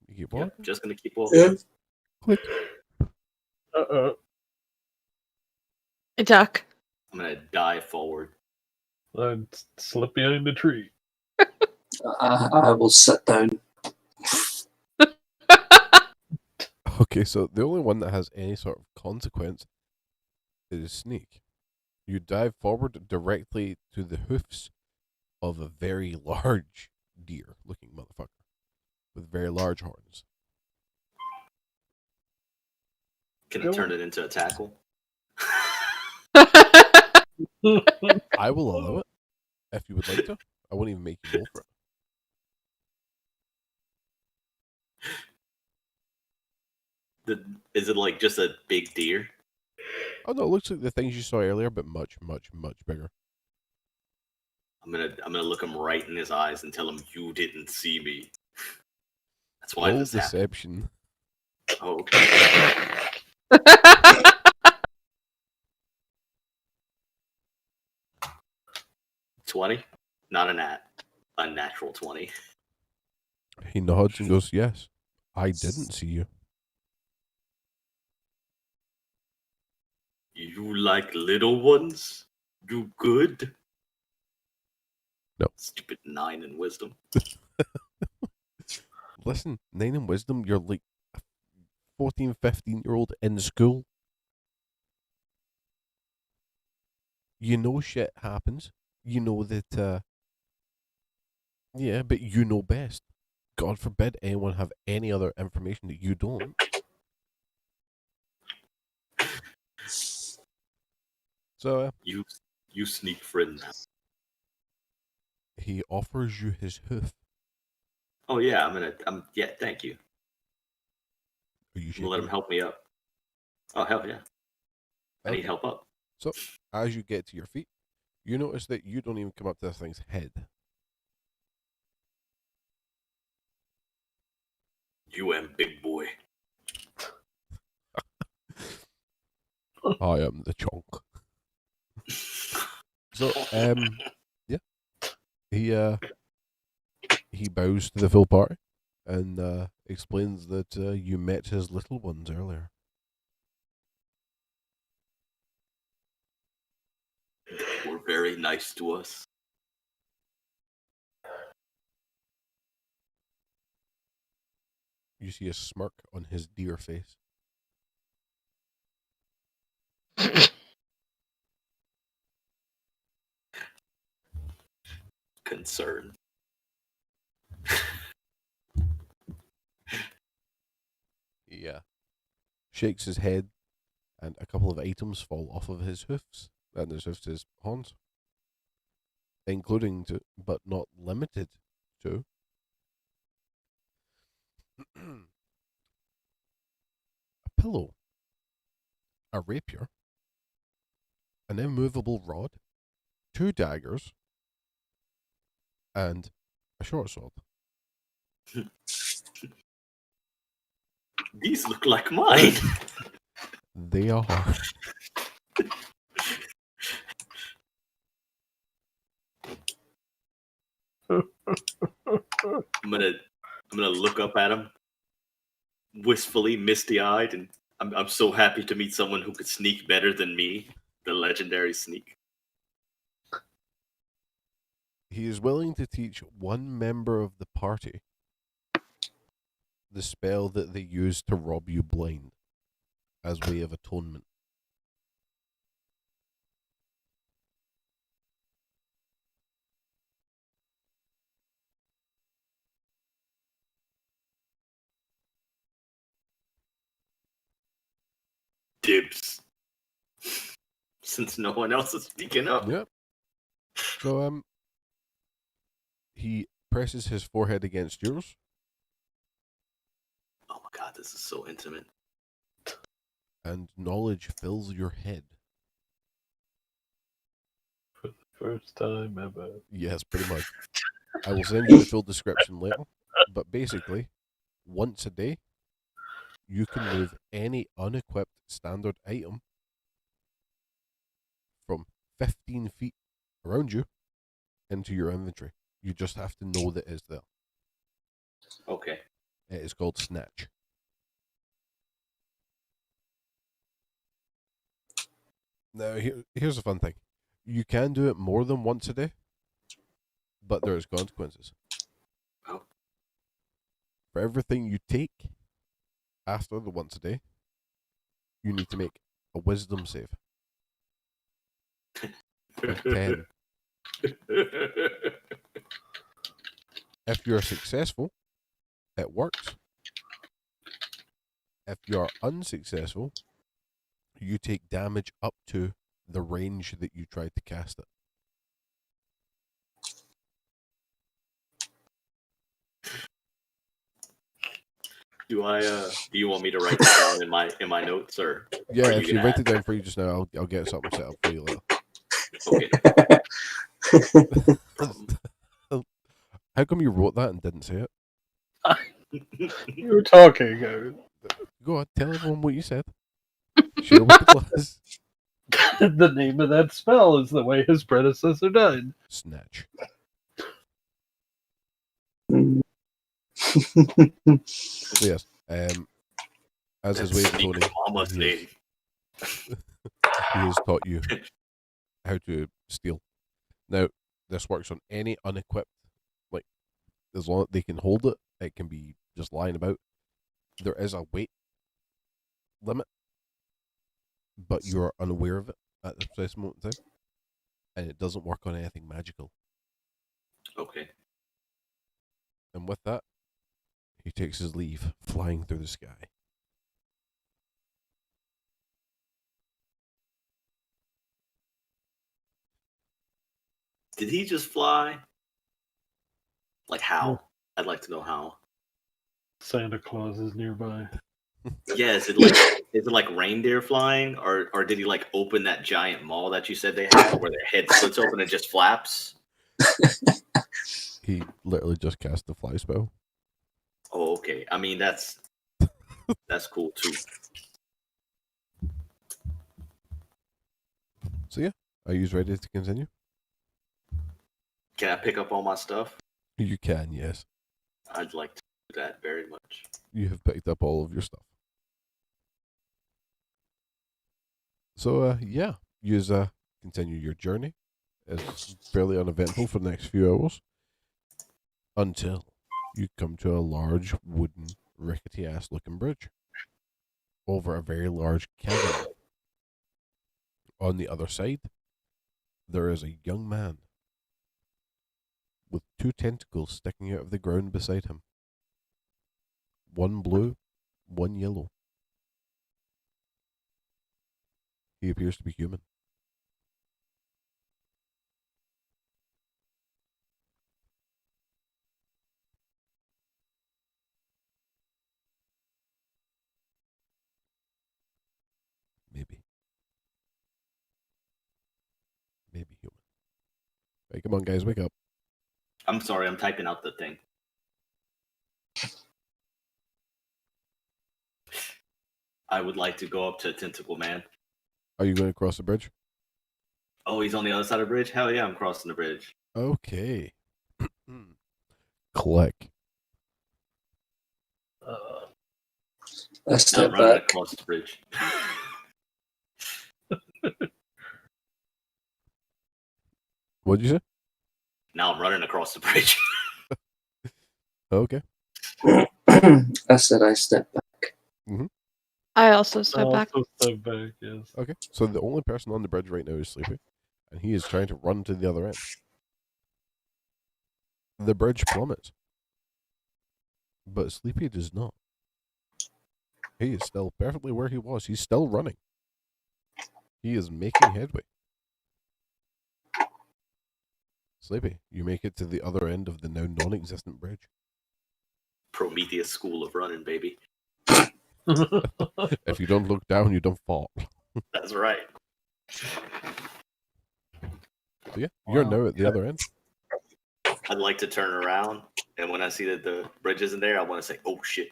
You keep Yeah, walking. just gonna keep walking. Yeah. Click. Uh-oh. I duck. I'm gonna dive forward. I'd slip behind a tree. I will sit down. Okay, so the only one that has any sort of consequence is sneak. You dive forward directly to the hoofs of a very large deer looking motherfucker with very large horns. Can I turn it into a tackle? I will allow it if you would like to. I won't even make you roll for it. Is it like just a big deer? Oh no, it looks like the things you saw earlier, but much, much, much bigger. I'm gonna look him right in his eyes and tell him you didn't see me. That's why Roll this happened. deception. Oh, okay. 20? Not a nat. A natural 20. He nods and goes, "Yes, I didn't see you." You like little ones? You good? No. Stupid 9 in wisdom. Listen, 9 in wisdom, you're like a 14, 15-year-old in school. You know shit happens. You know that, yeah, but you know best. God forbid anyone have any other information that you don't. So, You sneak friend now. he offers you his hoof. Oh yeah, yeah, thank you. Are you I'm shaking? gonna let him help me up. Oh hell yeah. I need Okay. help up. So, as you get to your feet, you notice that you don't even come up to this thing's head. You am big boy. I am the chunk. So, yeah, he bows to the full party and explains that you met his little ones earlier. They were very nice to us. You see a smirk on his dear face. Concerned. He shakes his head, and a couple of items fall off of his hoofs, and his horns, including to, but not limited to, a pillow, a rapier, an immovable rod, 2 daggers, and a short sword. These look like mine. They are. I'm gonna look up at him, wistfully, misty-eyed, and I'm so happy to meet someone who could sneak better than me, the legendary sneak. He is willing to teach one member of the party the spell that they use to rob you blind as way of atonement. Dibs. Since no one else is speaking up. Yep. So he presses his forehead against yours. Oh my god, this is so intimate. And knowledge fills your head. For the first time ever. Yes, pretty much. I will send you the full description later. But basically, once a day, you can move any unequipped standard item from 15 feet around you into your inventory. You just have to know that it's there. Okay. It is called Snatch. Now, here's the fun thing. You can do it more than once a day, but there's consequences. Oh. For everything you take after the once a day, you need to make a wisdom save. Of 10. If you're successful, it works. If you're unsuccessful, you take damage up to the range that you tried to cast it. Do you want me to write that down in my notes, or Yeah, are if you gonna write add- it down for you just now, I'll get something set up for you later. Okay. How come you wrote that and didn't say it? You were talking. Go on, tell everyone what you said. Share with the class. The name of that spell is the way his predecessor died. Snatch. So yes, as his way of atoning, Mama's he name. has taught you how to steal. Now, this works on any unequipped, like, as long as they can hold it, it can be just lying about. There is a weight limit, but you're unaware of it at the precise moment in time, and it doesn't work on anything magical. Okay. And with that, he takes his leave, flying through the sky. Did he just fly? Like how? Yeah. I'd like to know how. Santa Claus is nearby. Yeah, is it like reindeer flying, or did he like open that giant maw that you said they had, where their head splits open and just flaps? He literally just cast the fly spell. Oh, okay. I mean, that's cool too. So yeah, are you ready to continue? Can I pick up all my stuff? You can, yes. I'd like to do that very much. You have picked up all of your stuff. So yeah, you continue your journey. It's fairly uneventful for the next few hours until you come to a large wooden rickety ass looking bridge over a very large cavern. On the other side, there is a young man with two tentacles sticking out of the ground beside him. One blue, one yellow. He appears to be human. Maybe. Maybe human. Hey, come on, guys, wake up. I'm sorry, I'm typing out the thing. I would like to go up to Tentacle Man. Are you going to cross the bridge? Oh, he's on the other side of the bridge? Hell yeah, I'm crossing the bridge. Okay. Click. I Now step I'm running back. across the bridge. What'd you say? Now I'm running across the bridge. Okay. I said I step back. I also step back. Also step back, yes. Okay, so the only person on the bridge right now is Sleepy, and he is trying to run to the other end. The bridge plummets, but Sleepy does not. He is still perfectly where he was. He's still running. He is making headway. Sleepy, you make it to the other end of the now non-existent bridge. Prometheus school of running, baby. If you don't look down, you don't fall. That's right. So yeah, you're Wow. now at the other end. I'd like to turn around, and when I see that the bridge isn't there, I want to say, "Oh shit!"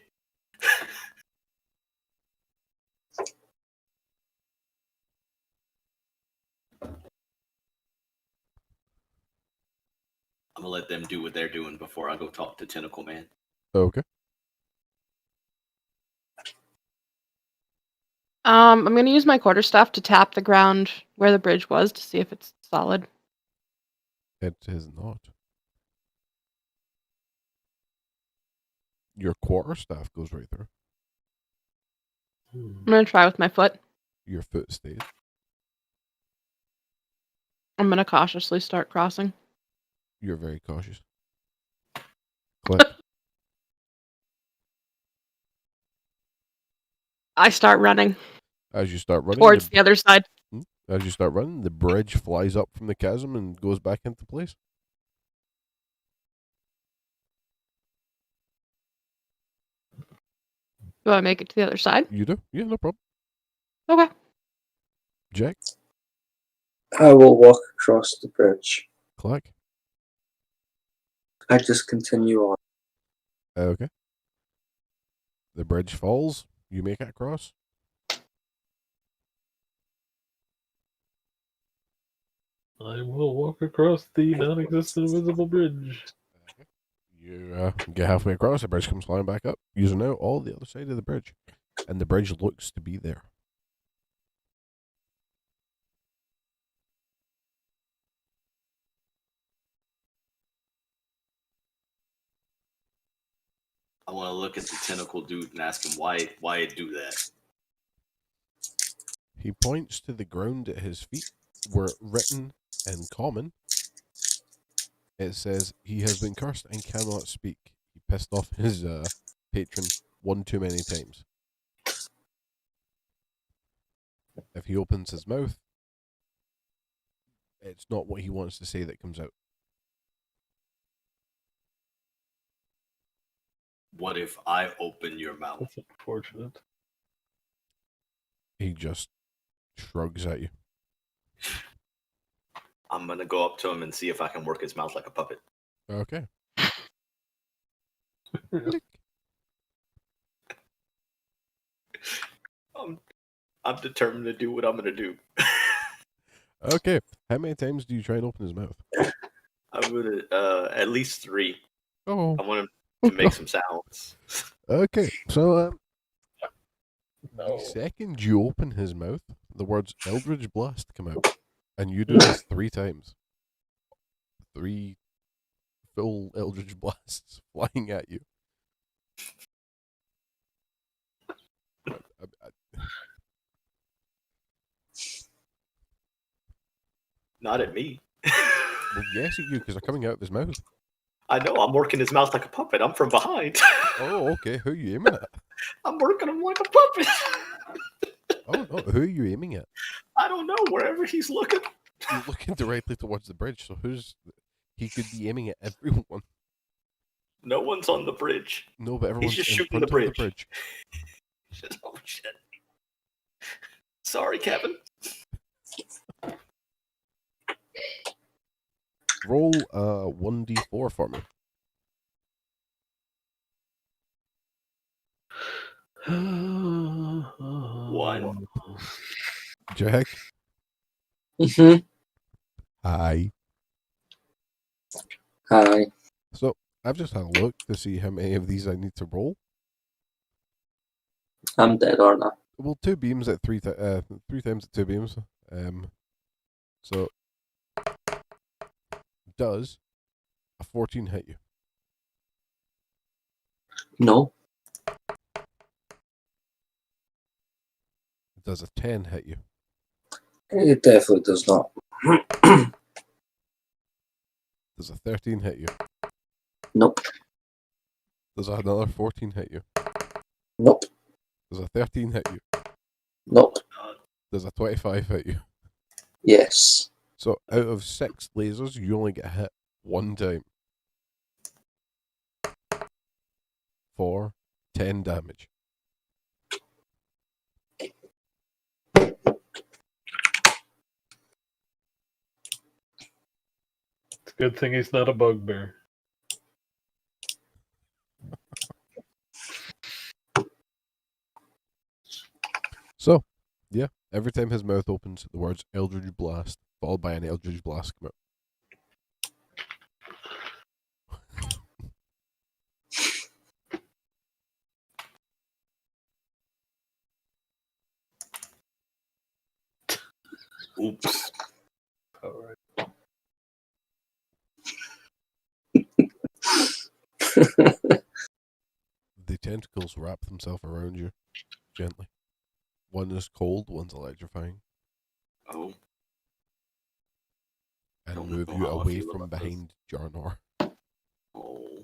I'm gonna let them do what they're doing before I go talk to Tentacle Man. Okay. I'm gonna use my quarterstaff to tap the ground where the bridge was to see if it's solid. It is not. Your quarterstaff goes right there. I'm gonna try with my foot. Your foot stays. I'm gonna cautiously start crossing. You're very cautious. Click. I start running As you start running, towards the other side. the bridge flies up from the chasm and goes back into place. Do I make it to the other side? You do? Yeah, no problem. Okay. Jack, I will walk across the bridge. click. I just continue on. Okay. The bridge falls. You make it across. I will walk across the non-existent invisible bridge. You get halfway across, the bridge comes flying back up. You know all the other side of the bridge. And the bridge looks to be there. I want to look at the tentacle dude and ask him why it do that. He points to the ground at his feet, where written in common, it says, "He has been cursed and cannot speak. He pissed off his patron one too many times. If he opens his mouth, it's not what he wants to say that comes out." What if I open your mouth? That's unfortunate. He just shrugs at you. I'm gonna go up to him and see if I can work his mouth like a puppet. Okay. I'm determined to do what I'm gonna do. Okay. How many times do you try and open his mouth? I'm gonna at least 3. Oh. I want him to make some sounds. Okay. So, No. the second you open his mouth, the words Eldritch Blast come out. And you do this 3 times. 3 full Eldritch Blasts flying at you. Not at me. Well, yes, at you, because they're coming out of his mouth. I know, I'm working his mouth like a puppet. I'm from behind. Oh, okay. Who are you aiming at? I'm working him like a puppet. Oh, no. Who are you aiming at? I don't know, wherever he's looking. You're looking directly towards the bridge, so he could be aiming at everyone. No one's on the bridge. No, but everyone's just in shooting front the of the bridge. bridge. Oh, shit. Sorry, Kevin. Roll 1d4 for me. One. Jack, Mm-hmm. hi. Hi. So, I've just had a look to see how many of these I need to roll. I'm dead, aren't I? Well, 2 beams at 3 times at 2 beams. So, does a 14 hit you? No. Does a 10 hit you? It definitely does not. Does a 13 hit you? Nope. Does another 14 hit you? Nope. Does a 13 hit you? Nope. Does a 25 hit you? Yes. So out of 6 lasers, you only get hit 1 time. For 10 damage. It's a good thing he's not a bugbear. So, yeah, every time his mouth opens, the words Eldritch Blast, followed by an Eldritch Blast come out. Oops. All right. The tentacles wrap themselves around you, gently. One is cold, one's electrifying, Oh. and Don't move know you how I away feel from about this. behind Jarnor. Oh.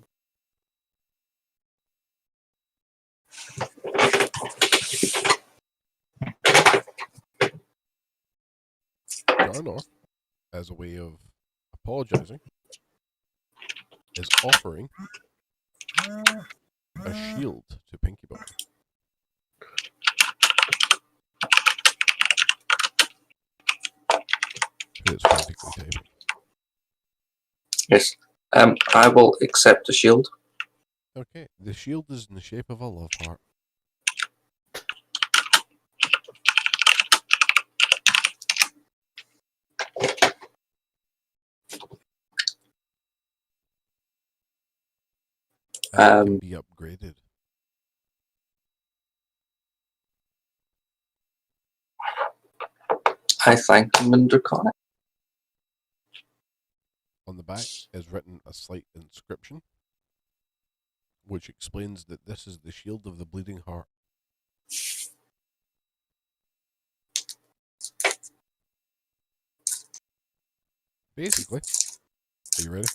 Jarnor, as a way of apologizing, is offering a shield to Pinky Bot. Who is frantically typing. Yes. I will accept the shield. Okay, the shield is in the shape of a love heart. And it can be upgraded. I thank him in Draconic. On the back is written a slight inscription, which explains that this is the shield of the bleeding heart. Basically, are you ready?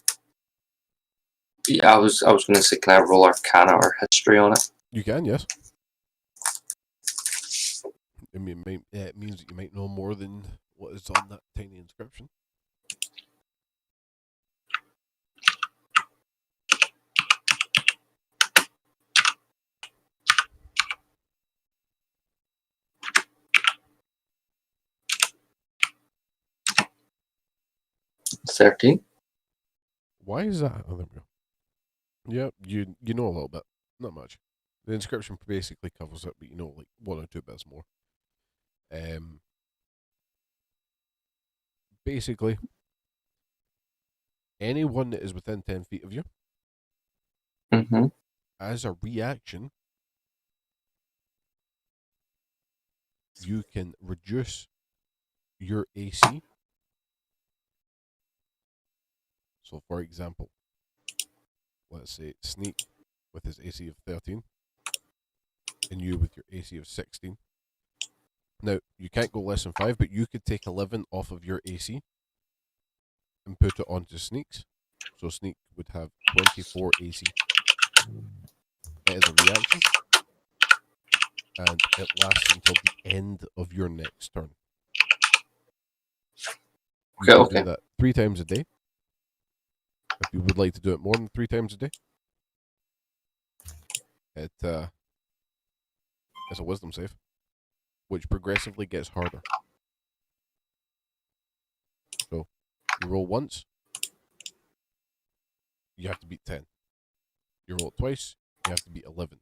Yeah, I was going to say, can I roll Arcana or History on it? You can, yes. I mean, it means that you might know more than what is on that tiny inscription. $13. Why is that? Oh, there we go. Yeah, you know a little bit, not much. The inscription basically covers it, but you know like 1 or 2 bits more. Basically, anyone that is within 10 feet of you, Mm-hmm. as a reaction, you can reduce your AC. So, for example, let's say Sneak with his AC of 13, and you with your AC of 16. Now, you can't go less than 5, but you could take 11 off of your AC and put it onto Sneak's. So Sneak would have 24 AC. It is a reaction, and it lasts until the end of your next turn. You can do that 3 times a day. If you would like to do it more than 3 times a day, it's a wisdom save, which progressively gets harder. So you roll once, you have to beat 10. You roll it twice, you have to beat 11,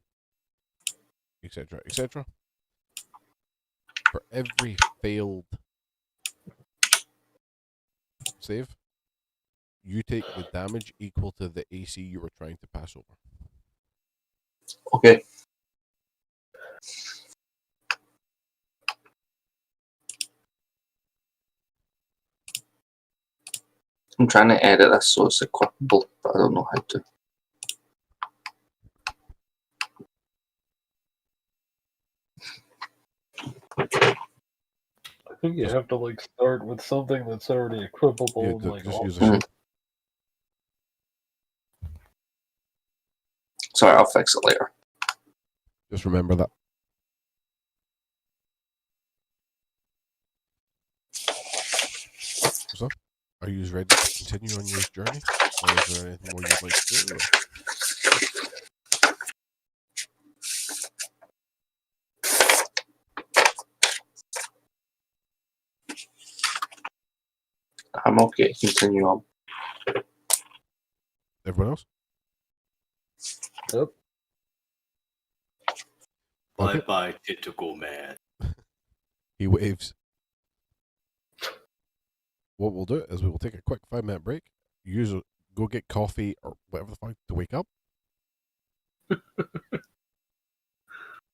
etc., etc. For every failed save, you take the damage equal to the AC you were trying to pass over. Okay. I'm trying to edit this so it's equipable, but I don't know how to. You Just- have to like start with something that's already equipable. Yeah, and, like, just all- use a Mm. shield. Sorry, I'll fix it later. Just remember that. So, are you ready to continue on your journey, or is there anything more you'd like to do? I'm okay. Continue on. Everyone else? Yep. Okay. Bye bye, tentacle man. He waves. What we'll do is we will take a quick 5-minute break. Go get coffee or whatever the fuck to wake up.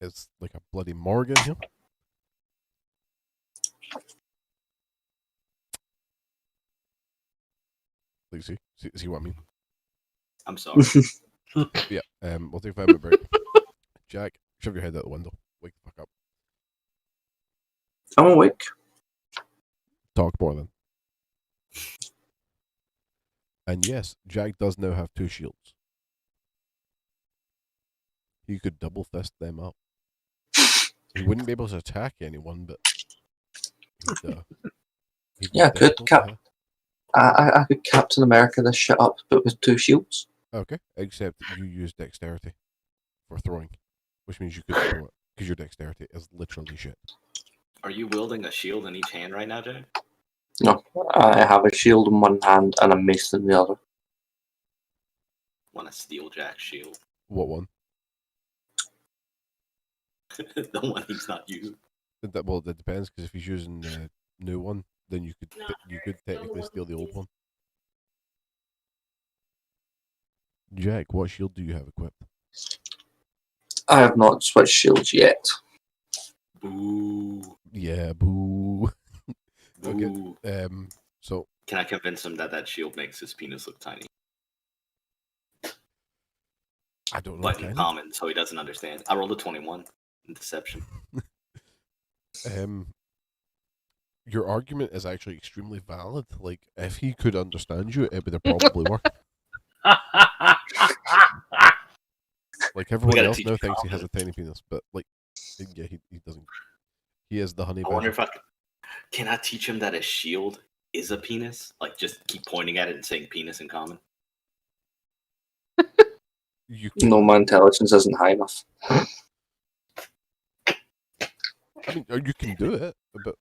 It's like a bloody morgue in here. Like, see what I mean? I'm sorry. Yeah. We'll take a 5-minute break. Jack, shove your head out the window. Wake the fuck up. I'm awake. Talk more then. And yes, Jack does now have 2 shields. He could double fist them up. He wouldn't be able to attack anyone, but he'd be Yeah, could difficult to hit. I could Captain America this shit up, but with 2 shields. Okay, except you use dexterity for throwing, which means you couldn't throw it because your dexterity is literally shit. Are you wielding a shield in each hand right now, Jay? No, I have a shield in one hand and a mace in the other. Want to steal Jack's shield? What one? The one he's not using. Well, that depends because if he's using the new one, then you could technically steal the old one. Jack, what shield do you have equipped? I have not switched shields yet. Boo. Yeah, boo. Boo. Okay. So Can I convince him that that shield makes his penis look tiny? I don't know. But in Can common, so he doesn't understand. I rolled a 21 in deception. your argument is actually extremely valid. Like, if he could understand you, it would have probably worked. Like everyone gotta else teach now him thinks he has a tiny penis, but like, yeah, he doesn't. He is the honey I wonder badger. if can I teach him that a shield is a penis? Like, just keep pointing at it and saying penis in common. You can, No, my intelligence isn't high enough. I mean, you can do it, but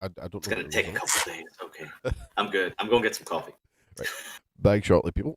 I don't It's know. gonna the take a results. couple days. Okay, I'm good. I'm gonna get some coffee. Bag shortly, people.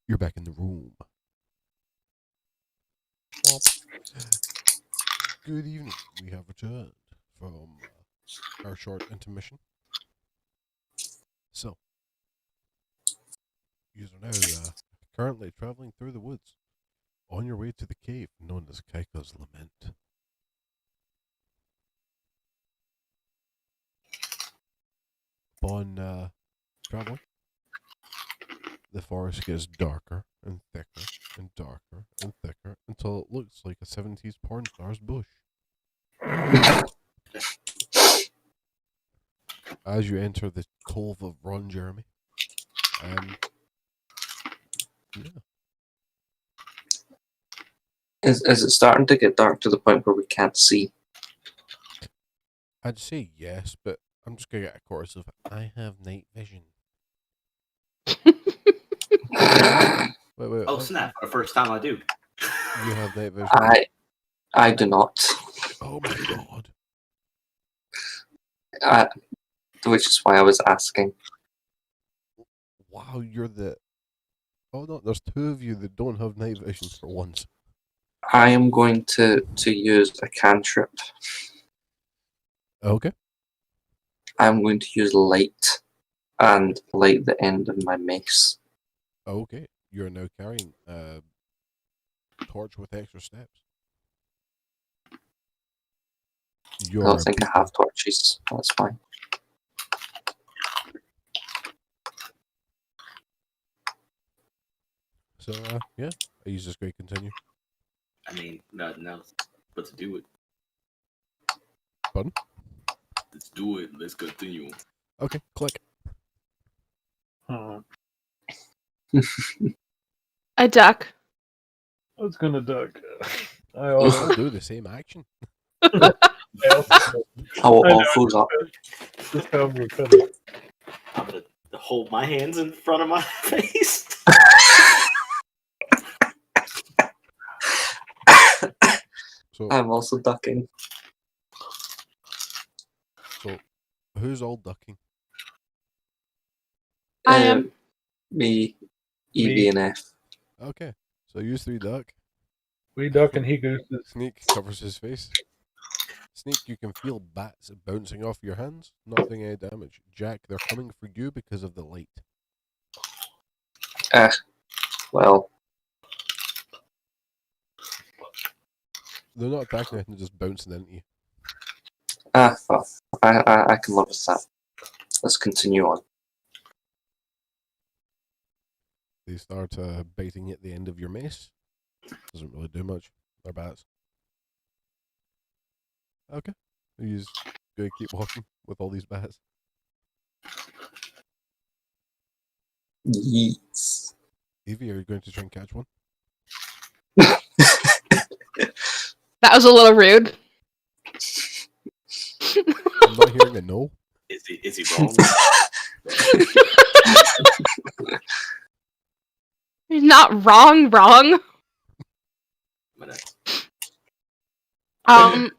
You're back in the room. Well, good evening. We have returned from our short intermission. So, you are now currently traveling through the woods on your way to the cave known as Kaika's Lament. Upon traveling, the forest gets darker and thicker and darker and thicker until it looks like a 70s porn star's bush. As you enter the Cove of Ron Jeremy, yeah. Is it starting to get dark to the point where we can't see? I'd say yes, but I'm just gonna get a chorus of I have night vision. Wait. Oh snap! For the first time, I do. You have night vision? I do not. Oh my god. Which is why I was asking. Wow, you're the... Oh no, there's two of you that don't have night vision for once. I am going to use a cantrip. Okay. I'm going to use light and light the end of my mace. Okay. You're now carrying a torch with extra steps. I don't think I have torches. That's fine. So, yeah. Are you just going to continue? I mean, nothing else but to do it. Pardon? Let's do it. Let's continue. Okay, click. Huh. I duck. I was gonna duck. I I'll also, do the same action. I also How I know, awful is that? just how we're gonna. I'm gonna hold my hands in front of my face. So, I'm also ducking. so who's all ducking? I am. Me, Me. Evie, and F. Okay. So you three duck. We duck and he gooses. Sneak covers his face. Sneak, you can feel bats bouncing off your hands, not doing any damage. Jack, they're coming for you because of the light. Well, They're not attacking anything, just bouncing into you. well, I can live with that. Let's continue on. They start biting at the end of your mace. Doesn't really do much. They're bats. Okay. You just gonna keep walking with all these bats. Yeets. Evie, are you going to try and catch one? That was a little rude. I'm not hearing a no. Is he wrong? He's not wrong. I'm gonna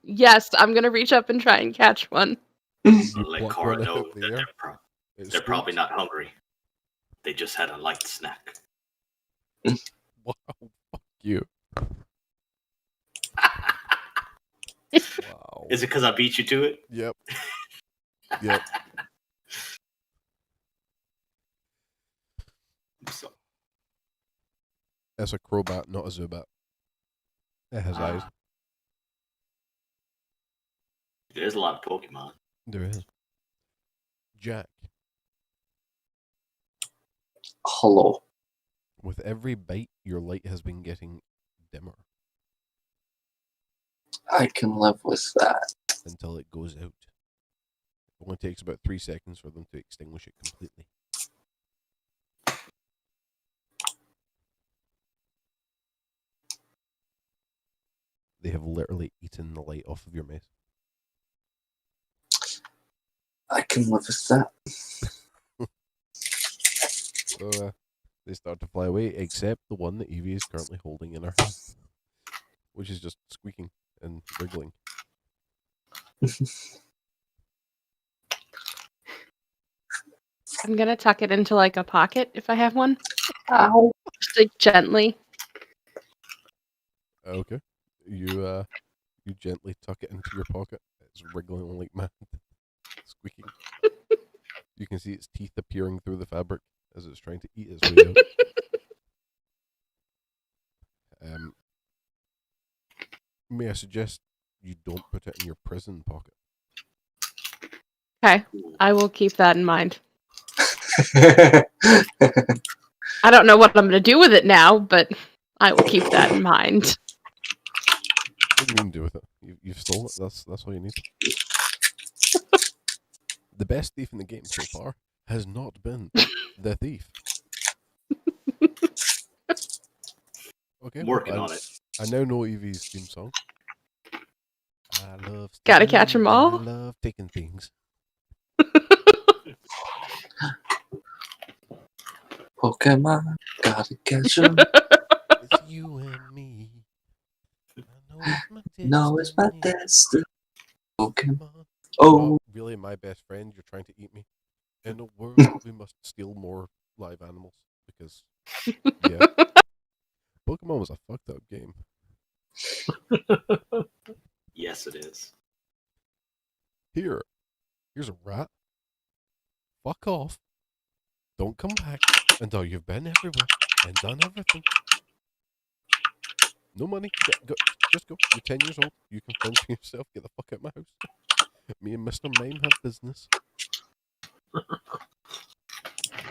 Yes, I'm gonna reach up and try and catch one. You let pluck Cara one out know of the that air. they're It probably squeaks. not hungry. They just had a light snack. Wow, fuck you. Wow. Is it because I beat you to it? Yep. Yep. So, That's a crowbat, not a zubat. It has eyes. there's a lot of Pokemon. There is. Jack, Hello. with every bite, your light has been getting dimmer I can live with that. until it goes out. It only takes about 3 seconds for them to extinguish it completely. They have literally eaten the light off of your mace. I can live with that. So they start to fly away, except the one that Evie is currently holding in her hand, which is just squeaking and wriggling. I'm gonna tuck it into like a pocket if I have one. Ow. Just like gently. Okay. You gently tuck it into your pocket. It's wriggling like mad, squeaking. You can see its teeth appearing through the fabric as it's trying to eat its way out. May I suggest you don't put it in your prison pocket? Okay, I will keep that in mind. I don't know what I'm going to do with it now, but I will keep that in mind. What do you mean do with it? You've stolen it. That's all you need. The best thief in the game so far has not been the thief. Okay, I'm working on it. I now know Evie's theme song. I love Gotta stealing, catch 'em all. I love taking things. Pokemon, gotta catch 'em. It's you and me. I know it's my destiny. No, it's my destiny. Pokemon. Oh, Oh, really, my best friend? You're trying to eat me? In a world, we must steal more live animals because, yeah, Pokemon was a fucked up game. Yes, it is. Here's a rat. Fuck off. Don't come back until you've been everywhere and done everything. No money. Just go. You're 10 years old. You can fend for yourself. Get the fuck out of my house. Me and Mr. Mime have business.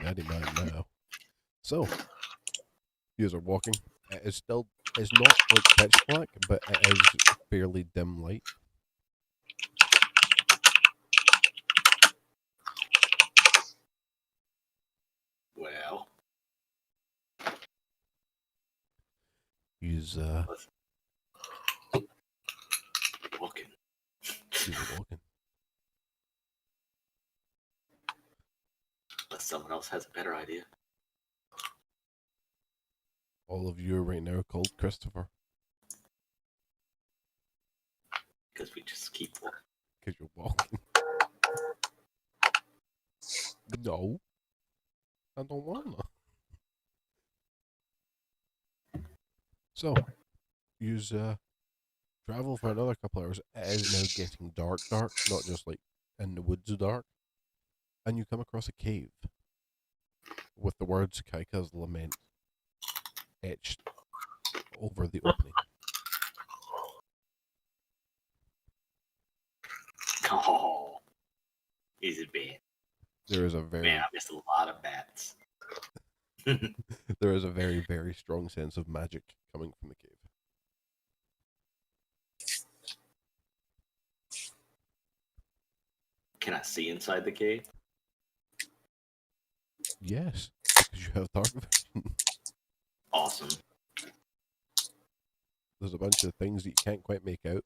Daddy Mime now. So, you are walking. It's not like pitch black, but it is fairly dim light. Well, He's walking. walking. Unless someone else has a better idea. All of you are right now called Christopher. Because we just keep walking. Because you're walking. No. I don't wanna. So, use travel for another couple hours. It is now getting dark, not just like in the woods dark. And you come across a cave with the words Kaika's Lament etched over the opening. Oh, is it bad? There is a very Man, I missed a lot of bats. there is a very, very strong sense of magic coming from the cave. Can I see inside the cave? Yes, because you have dark vision. Awesome. There's a bunch of things that you can't quite make out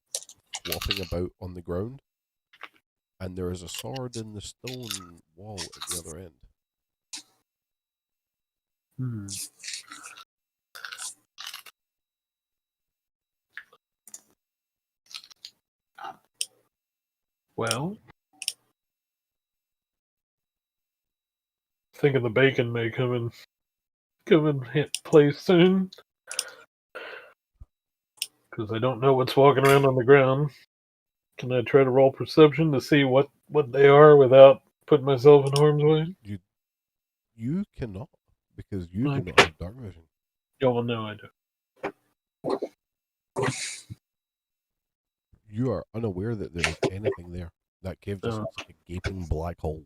flopping about on the ground. And there is a sword in the stone wall at the other end. Well, thinking the bacon may come in hit play soon. Because I don't know what's walking around on the ground. Can I try to roll perception to see what they are without putting myself in harm's way? You cannot, because you do Okay. not have dark vision. Yeah, well, no, I do. You are unaware that there is anything there. That cave just looks like a gaping black hole.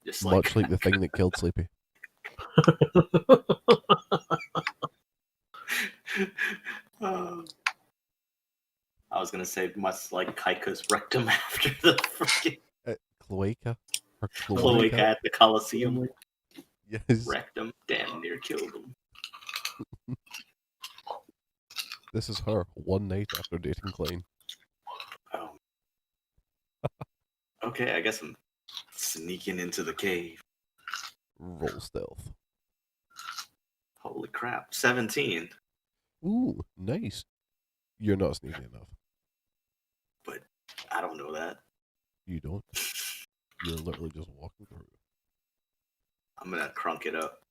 Just Much like the thing that killed Sleepy. I was gonna say much like Kaika's rectum after the freaking Cloaca. Her cloaca at the Coliseum. Yes. Rectum damn near killed him. This is her one night after dating Klein. Oh. Okay, I guess I'm sneaking into the cave. Roll stealth. Holy crap. 17. Ooh, nice. You're not sneaky enough. But I don't know that. You don't. You're literally just walking through. I'm gonna crunk it up.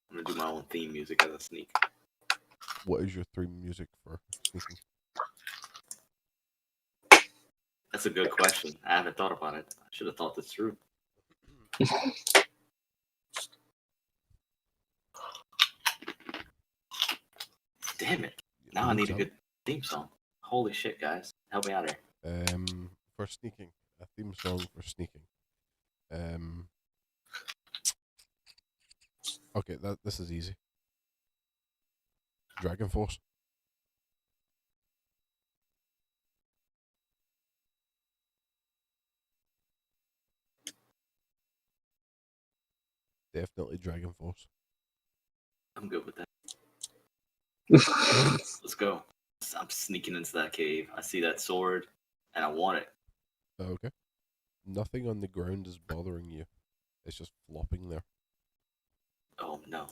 I'm gonna do my own theme music as a sneak. What is your theme music for sneaking? That's a good question. I haven't thought about it. I should have thought this through. Damn it. Now I need a good theme song. Holy shit, guys. Help me out here. For sneaking, a theme song for sneaking. Okay, this is easy. Dragon Force. Definitely Dragon Force. I'm good with that. Let's go. I'm sneaking into that cave. I see that sword, and I want it. Okay. Nothing on the ground is bothering you. It's just flopping there. Oh, no.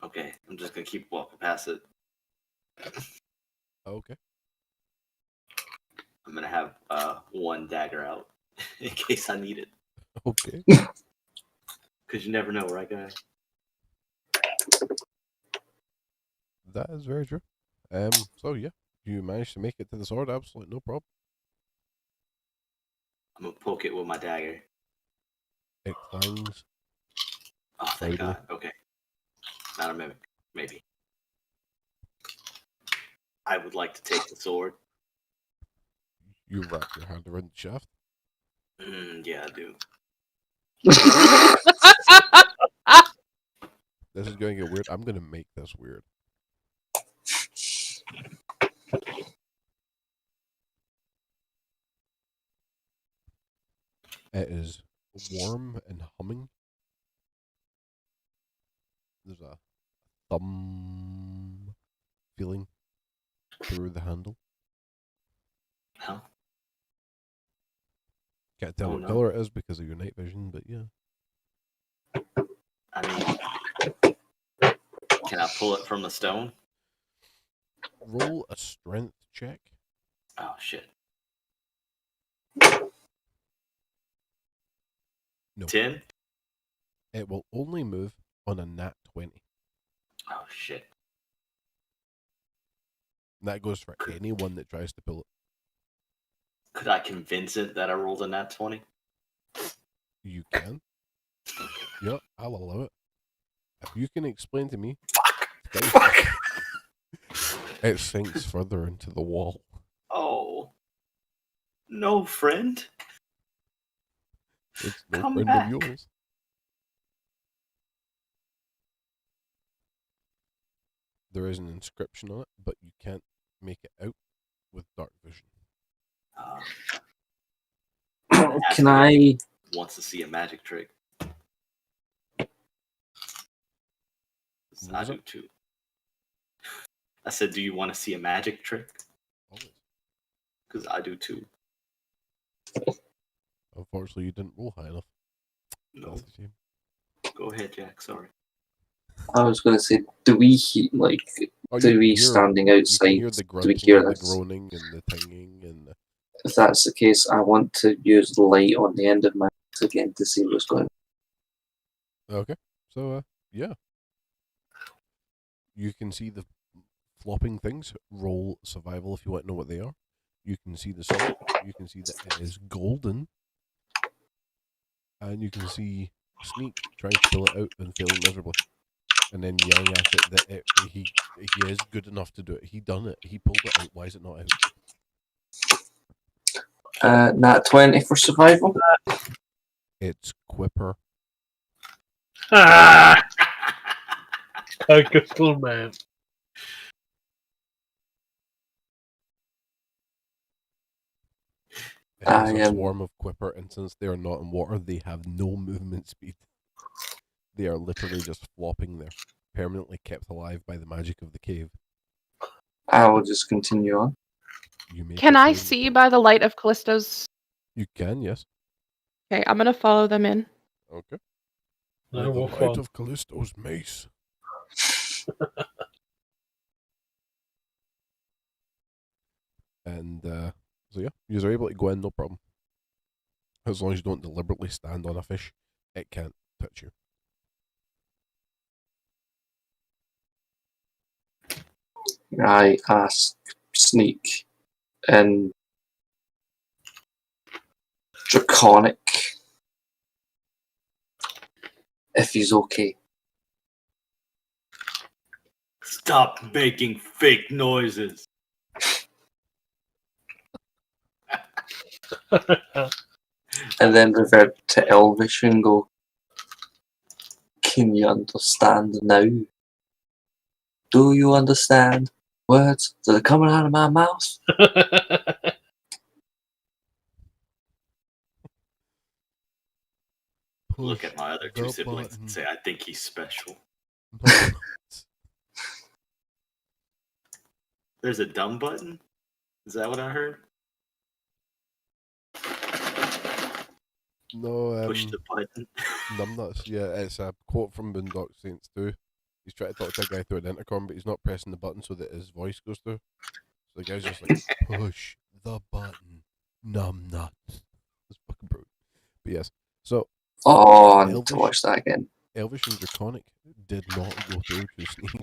Okay, I'm just gonna keep walking past it. Okay. I'm gonna have one dagger out in case I need it. Okay. Because you never know, right, guys? That is very true. So yeah, you managed to make it to the sword, absolutely no problem. I'm gonna poke it with my dagger. It clangs. Oh, thank Loudly. God. Okay. Not a mimic. Maybe. I would like to take the sword. You wrap your hand around the shaft. Yeah, I do. This is going to get weird. I'm going to make this weird. It is warm and humming. There's a thumb feeling through the handle. Huh? Can't tell Oh, what no. color it is because of your night vision, but yeah. I mean, can I pull it from the stone? Roll a strength check. Oh, shit. No. 10? It will only move on a nat 20. Oh, shit. And that goes for anyone that tries to pull it. Could I convince it that I rolled a nat 20? You can. Yeah, I'll allow it. If you can explain to me, Fuck! it sinks further into the wall. Oh. No friend? It's no Come friend back. of yours. There is an inscription on it, but you can't make it out with dark vision. Can I? Wants to see a magic trick. What I was do it? too. I said, do you want to see a magic trick? Always. Because I do too. Unfortunately, you didn't roll high enough. No. That's a shame. Go ahead, Jack. Sorry. I was going to say, do we Oh, do you we can hear, standing you outside? can hear the Do we grunting hear and the this? groaning and the tinging and the... If that's the case, I want to use the light on the end of my axe again to see what's going on. Okay. So, yeah. You can see the flopping things. Roll survival if you want to know what they are. You can see the sword. You can see that it is golden. And you can see Sneak trying to pull it out and failing miserably. And then yelling at it that he is good enough to do it. He done it. He pulled it out. Why is it not out? Nat 20 for survival. It's Quipper. Ah! Good man. It is a swarm of Quipper, and since they are not in water, they have no movement speed. They are literally just flopping there, permanently kept alive by the magic of the cave. I will just continue on. Can I see by the light of Callisto's? You can, yes. Okay, I'm gonna follow them in. Okay. I By the will light follow. of Callisto's mace. And so yeah, you're able to go in, no problem. As long as you don't deliberately stand on a fish, it can't touch you. I ask Sneak in Draconic if he's okay. Stop making fake noises. And then revert to Elvish and go, can you understand now? Do you understand words that are coming out of my mouth? Look Push at my other the two siblings button. and say, I think he's special. There's a dumb button? Is that what I heard? No, Push the button. numbnuts. Yeah, it's a quote from Boondock Saints 2. He's trying to talk to a guy through an intercom, but he's not pressing the button so that his voice goes through. So the guy's just like, push the button, numbnuts. It's fucking brutal. But yes, so Oh, I need to Elvish- watch that again. Elvish and Draconic did not go through to Sneak.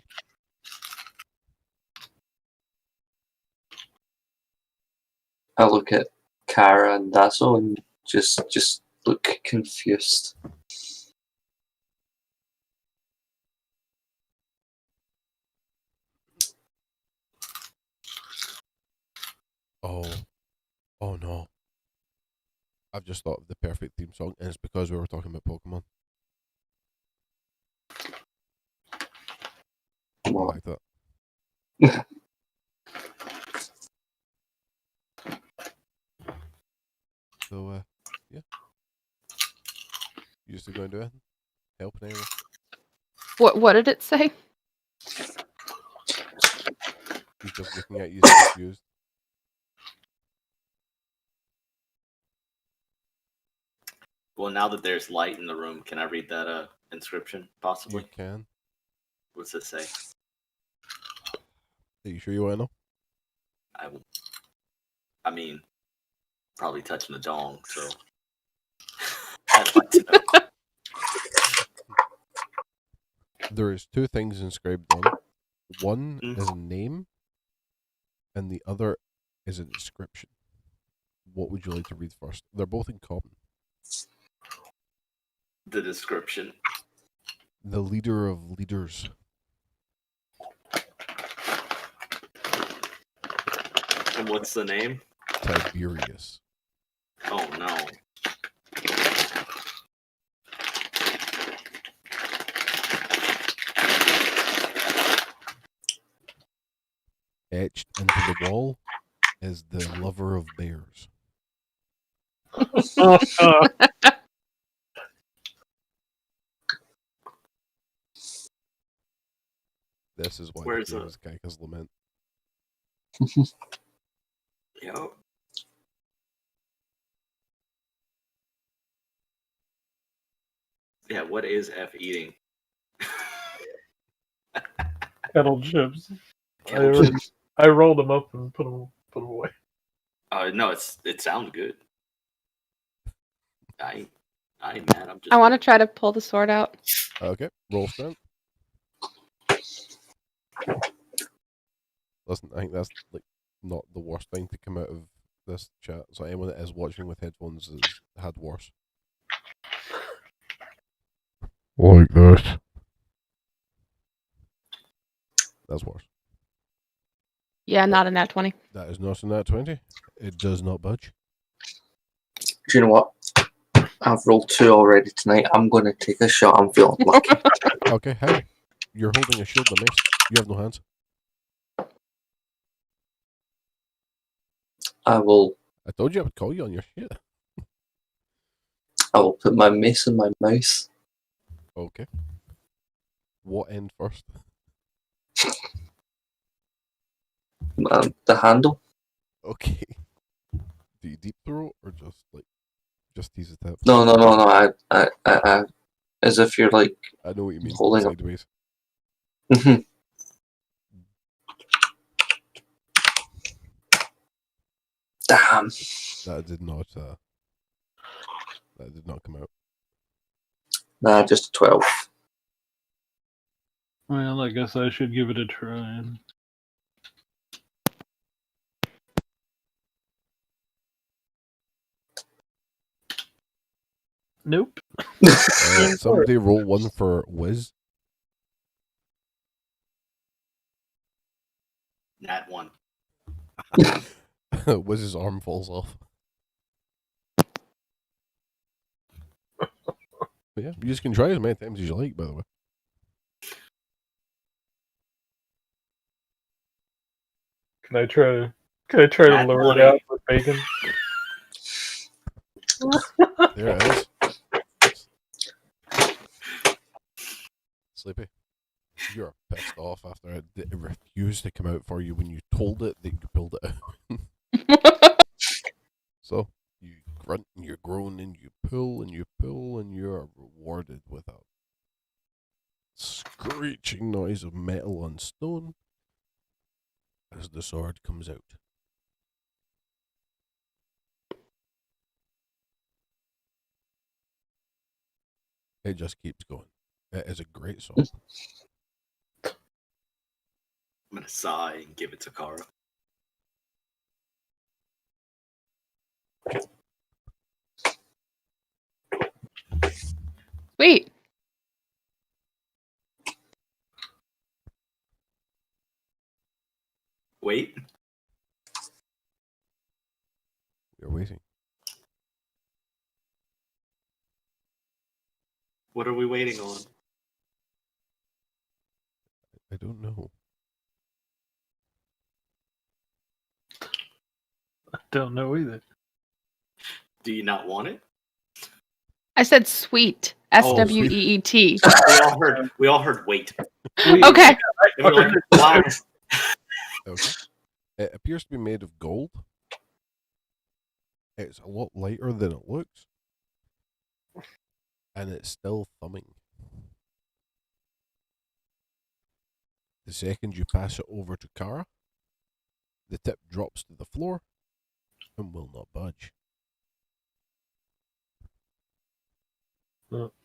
I look at Kara and Dazzle and just look confused. Oh no. I've just thought of the perfect theme song, and it's because we were talking about Pokemon. I What? like that. So, yeah. You just going to do anything? Help in any way? What did it say? He's just looking at you confused. Well, now that there's light in the room, can I read that inscription, possibly? You can. What's it say? Are you sure you want to know? I mean, probably touching the dong, so I'd like to know. There is two things inscribed on it. One Mhm. is a name, and the other is a description. What would you like to read first? They're both in common. The description. The leader of leaders. And what's the name? Tiberius. Oh no. Etched into the wall is the lover of bears. This is why Where's the game the- is Kaika's Lament. Yo. Yeah, what is F eating? Kettle chips. Kettle chips. I rolled them up and put them away. No, it sounds good. I ain't mad. I'm just. I want to try to pull the sword out. Okay, roll strength. Listen, I think that's like not the worst thing to come out of this chat. So anyone that is watching with headphones has had worse. Like this. That's worse. Yeah, not a nat 20. That is not a nat 20. It does not budge. Do you know what? I've rolled 2 already tonight. I'm going to take a shot. I'm feeling lucky. Okay, how? You're holding a shield, the mace. You have no hands. I will I told you I would call you on your shit. put my mace in my mouth. Okay. What end first? The handle. Okay. Do you deep throat or just tease the tip? No. I as if you're like. I know what you mean. Holding up. Sideways. Mhm. Damn. That did not come out. Nah, just a 12. Well, I guess I should give it a try. Nope. Somebody roll one for Wiz. Nat 1. Wiz's arm falls off. But yeah, you just can try as many times as you like, by the way. Can I try to Nat lure 20. it out with bacon? There it is. Sleepy, you're pissed off after it refused to come out for you when you told it that you pulled it out. So you grunt and you groan and you pull and you pull and you are rewarded with a screeching noise of metal on stone as the sword comes out. It just keeps going. It is a great sword. I'm gonna sigh and give it to Kara. Sweet. Wait. We're waiting. What are we waiting on? I don't know. I don't know either. Do you not want it? I said sweet. SWEET. We all heard wait. Okay. And we're like, wow. Okay. It appears to be made of gold. It's a lot lighter than it looks. And it's still thumbing. The second you pass it over to Kara, the tip drops to the floor and will not budge.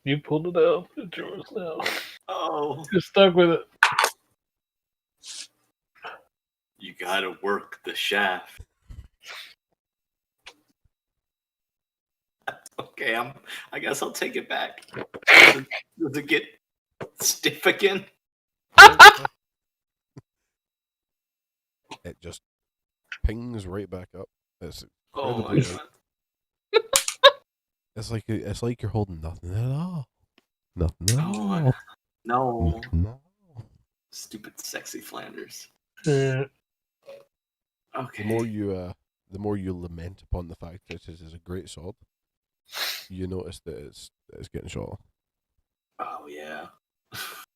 You pulled it out. It's yours now. Oh, You're stuck with it. you gotta work the shaft. Okay, I guess I'll take it back. Does it get stiff again? It just pings right back up. It's Oh my incredibly god. light. It's like you're holding nothing at all. Nothing at all. No. No. Stupid sexy Flanders. Yeah. Okay. The more you lament upon the fact that it is a great sword, you notice that it's getting shorter. Oh yeah.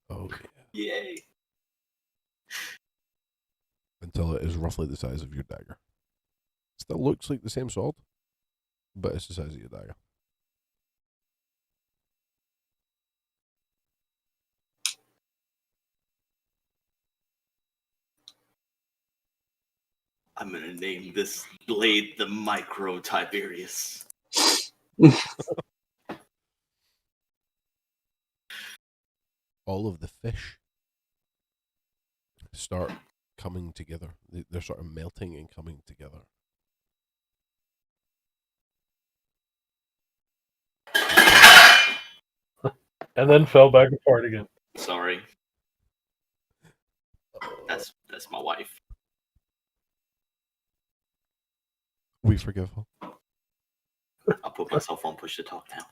Oh yeah. Yay. Until it is roughly the size of your dagger. Still looks like the same sword, but it's the size of your dagger. I'm gonna name this blade the Micro Tiberius. All of the fish start coming together. They're sort of melting and coming together. And then fell back apart again. Sorry. That's my wife. We forgive her. I'll put myself on push to talk now.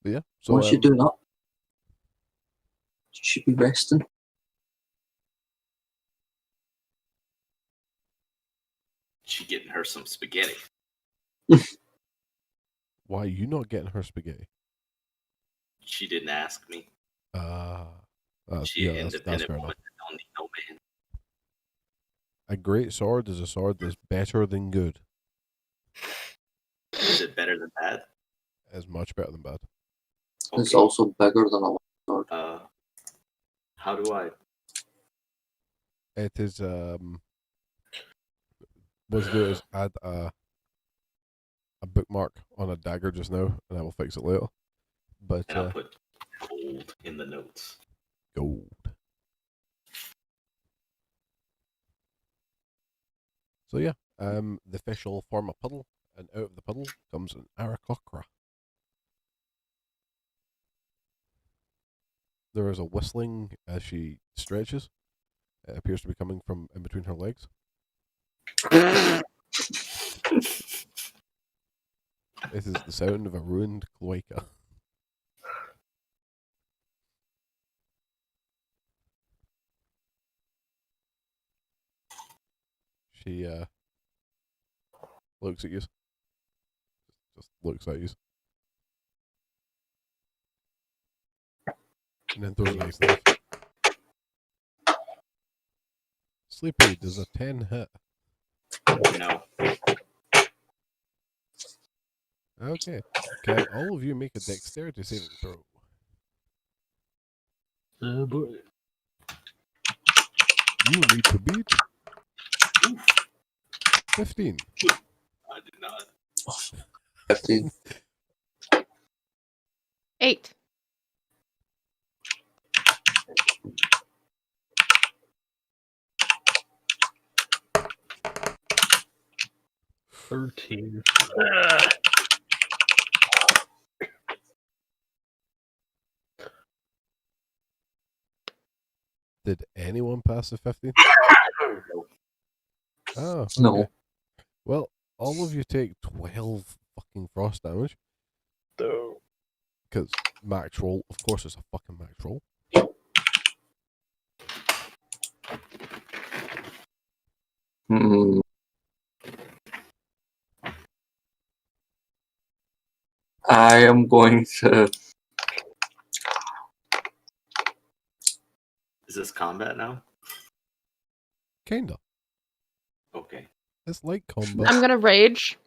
But yeah. So What's she doing up? She should be resting. She getting her some spaghetti. why are you not getting her spaghetti? She didn't ask me. Yeah, She an that's independent fair woman enough. that don't need no man. A great sword is a sword that's better than good. Is it better than bad? It's much better than bad. It's Okay. also bigger than a long sword. How do I? It is what's do is add a bookmark on a dagger just now, and I will fix it later. But And I'll put gold in the notes. gold. So yeah, the fish will form a puddle and out of the puddle comes an Aarakocra. There is a whistling as she stretches. It appears to be coming from in between her legs. It is the sound of a ruined cloaca. She looks at you. Just looks at you. And then throws a nice laugh. Sleepy, does a 10 hit? No. Okay. Can all of you make a dexterity saving throw? Oh boy. You need to beat 15. I did not. 15. 8. $13. Did anyone pass the 15? Oh, okay. No. Well, all of you take 12 fucking frost damage. So, Because max roll, of course, it's a fucking max roll. Hmm. I am going to. Is this combat now? Kinda. Okay. It's like combat. I'm gonna rage.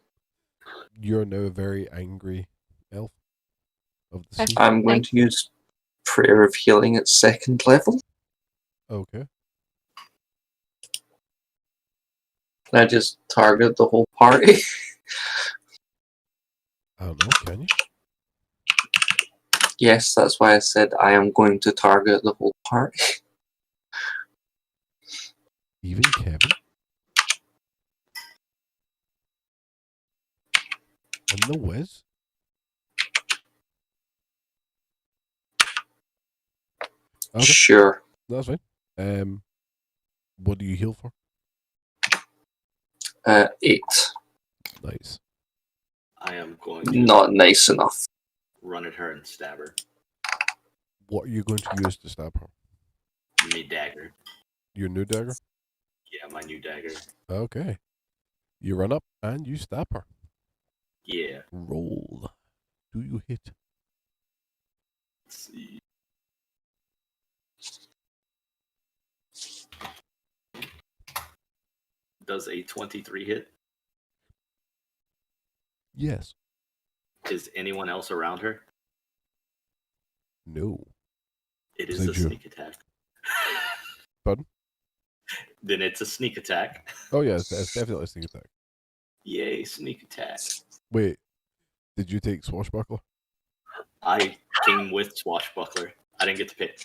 You're now a very angry elf of the Okay. sea. I'm going Thanks. to use Prayer of Healing at 2nd level. Okay. Can I just target the whole party? I don't know, can you? Yes, that's why I said I am going to target the whole party. Even Kevin? And the Wiz? Okay, Sure. that's fine. What do you heal for? 8. Nice. I am going to Not nice enough. run at her and stab her. What are you going to use to stab her? Me dagger. Your new dagger? Yeah, my new dagger. Okay. You run up and you stab her. Yeah. Roll. Do you hit? Let's see. Does a 23 hit? Yes. Is anyone else around her? No. It is Say a Jew. sneak attack. Pardon? Then it's a sneak attack. Oh, yeah, it's definitely a sneak attack. Yay, sneak attack. Wait, did you take Swashbuckler? I came with Swashbuckler. I didn't get to pick.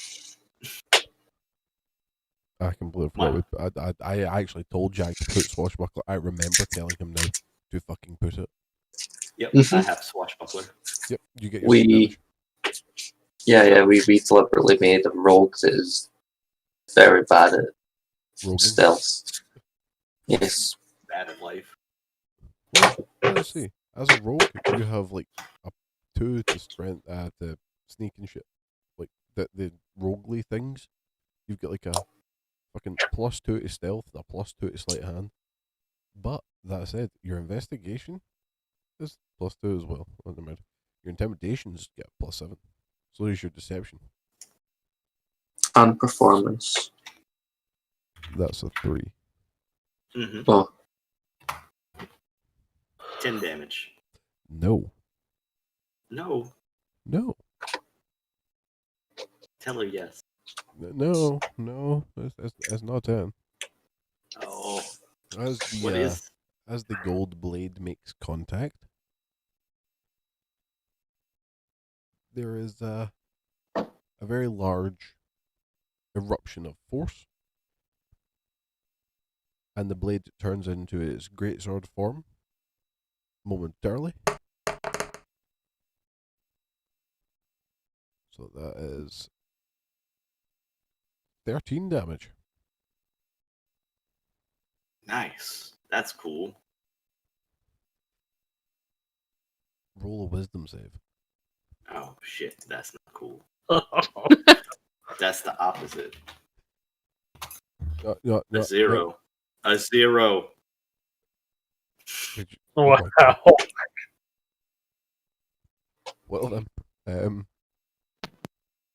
I completely forgot. I actually told Jack to put Swashbuckler. I remember telling him now to fucking put it. Yep, Mhm. I have Swashbuckler. Yep, you get your damage. We deliberately made a rogue that is very bad at Rogan. stealth. Yes. Bad at life. Well, let's see. As a rogue, you have like a 2 to strength, to sneak and shit. Like the roguely things. You've got like a fucking +2 to stealth and a +2 to sleight of hand. But that said, your investigation is +2 as well. Doesn't matter. Your intimidations get +7. So is your deception. And performance. That's a 3. Mm-hmm. Oh, 10 damage. No. No. No. Tell her yes. No. It's not 10. Oh. As the What is? as the gold blade makes contact, there is a very large eruption of force, and the blade turns into its greatsword form, momentarily. So that is 13 damage. Nice. That's cool. Roll a wisdom save. Oh shit, that's not cool. That's the opposite. A 0. A 0. Oh Wow. my God. Well then,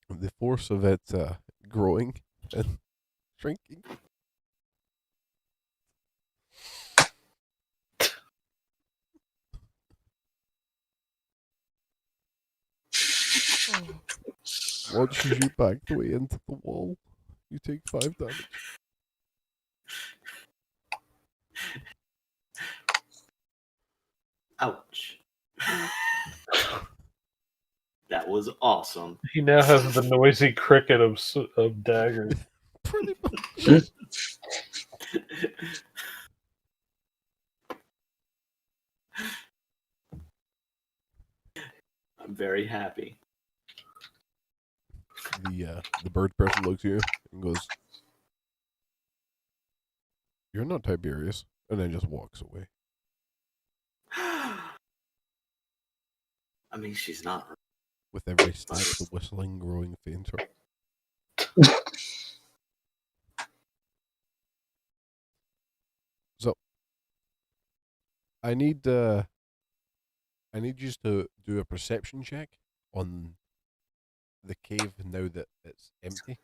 the force of it growing and shrinking. Launches you back the way into the wall. You take 5 damage. Ouch. That was awesome. He now has the noisy cricket of daggers. Pretty much. I'm very happy. The bird person looks at you and goes, "You're not Tiberius," and then just walks away. I mean, she's not. With every step, the whistling growing fainter. So, I need you to do a perception check on the cave now that it's empty.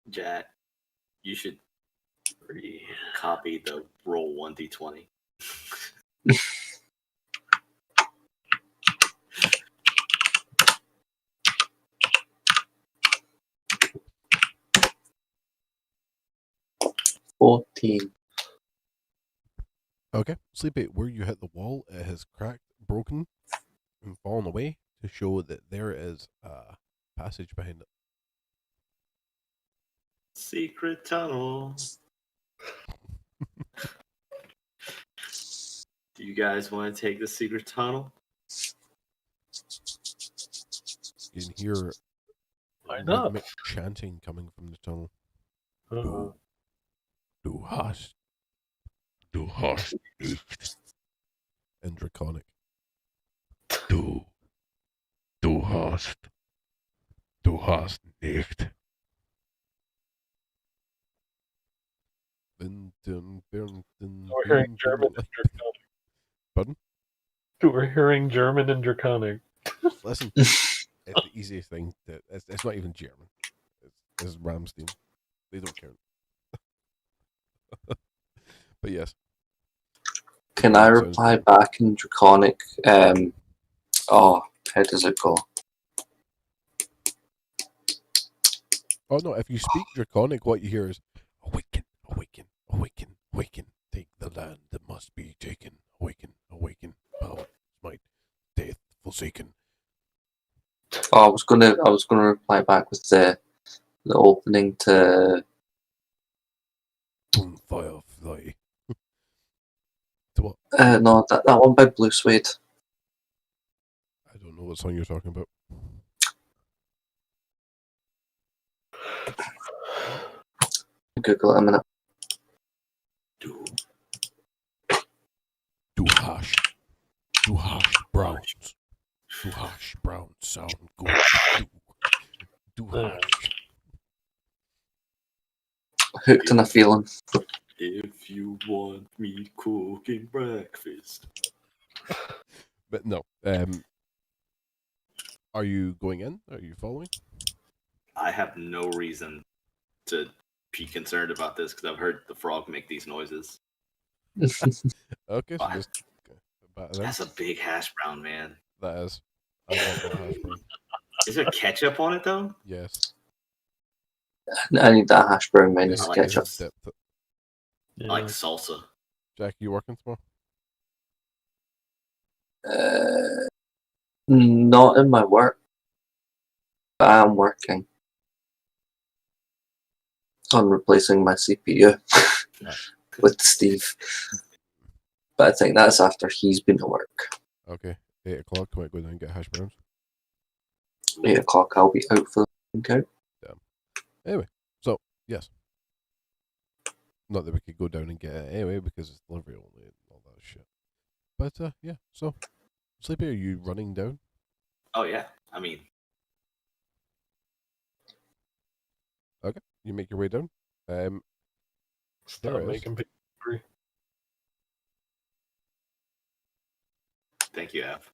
Jack, you should copy the roll 1d20. $14. Okay. Sleepy, where you hit the wall, it has cracked, broken, and fallen away to show that there is a passage behind it. Secret tunnel. Do you guys want to take the secret tunnel? You can hear Why not? rhythmic chanting coming from the tunnel. Uh-huh. Du hast nicht. In Draconic. Du hast nicht. We're hearing German and Draconic. Pardon? We're hearing German and Draconic. Listen, it's the easiest thing. It's not even German. It's Ramstein. They don't count. But yes. Can I reply back in Draconic? How does it go? Oh no, if you speak Draconic, what you hear is awaken, awaken, awaken, awaken. Take the land that must be taken. Awaken, awaken. Power, might, death forsaken. Oh, I was gonna reply back with the opening to Firefly. To what? no, that one by Blue Suede. I don't know what song you're talking about. Google it a minute. Do hash browns. Do hash browns sound good. Do hash. Hooked on a Feeling. If you want me cooking breakfast. But no. Are you going in? Are you following? I have no reason to be concerned about this because I've heard the frog make these noises. Okay, so Fine. just back then. That's a big hash brown, man. That is. I want that hash brown. Is there ketchup on it though? Yes. I need that hash brown minus It is ketchup. dipped. I like salsa. Jack, you working tomorrow? Not in my work, but I am working on replacing my CPU with Steve. But I think that's after he's been to work. Okay. 8 o'clock. Might go down and get hash browns. 8 o'clock, I'll be out for the count. Damn. Anyway, so yes. Not that we could go down and get it anyway because it's delivery only and all that shit. But yeah. So, Sleepy, are you running down? Oh yeah, I mean, Okay. You make your way down. Stop There is. making people free. thank you, Av.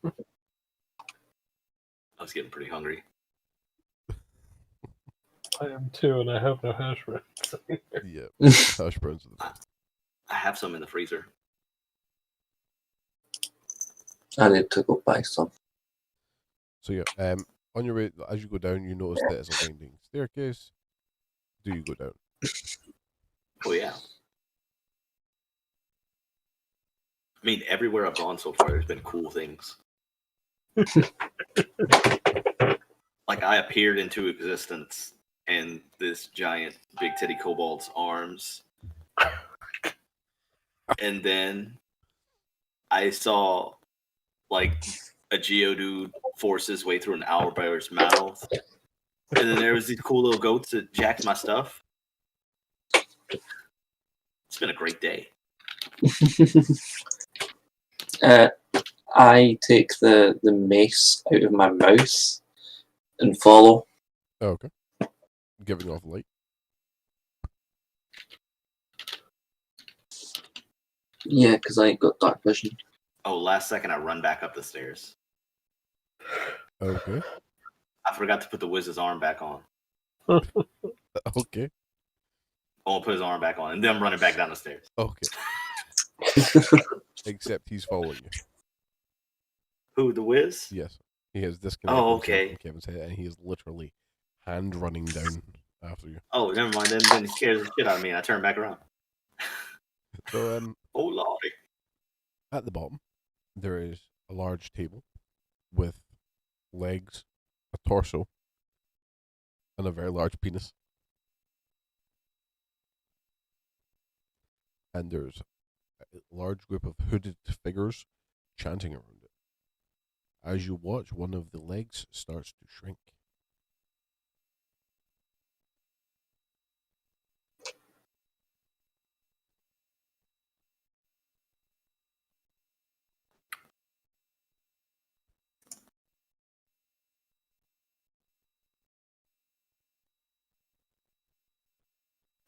I was getting pretty hungry. I am too, and I have no hash browns. Yeah. Hash browns are the best. I have some in the freezer. I need to go buy some. So yeah, on your way as you go down, you notice that it's a winding staircase. Do you go down? Oh yeah. I mean, everywhere I've gone so far, there's been cool things. Like I appeared into existence, and this giant big titty kobold's arms, and then I saw like a Geodude force his way through an owlbear's mouth, and then there was these cool little goats that jacked my stuff. It's been a great day. I take the mace out of my mouth and follow. Oh, okay. Giving off light. Yeah, because I ain't got dark vision. Oh, last second I run back up the stairs. Okay. I forgot to put the wizard's arm back on. Okay. I won't put his arm back on, and then I'm running back down the stairs. Okay. Except he's following you. Who, the Wiz? Yes. He has disconnected Oh, himself okay. from Kevin's head, and he is literally hand running down after you. Oh, never mind. Then he scares the shit out of me, and I turn back around. So Oh, Lord. at the bottom, there is a large table with legs, a torso, and a very large penis. And there's a large group of hooded figures chanting around it. As you watch, one of the legs starts to shrink.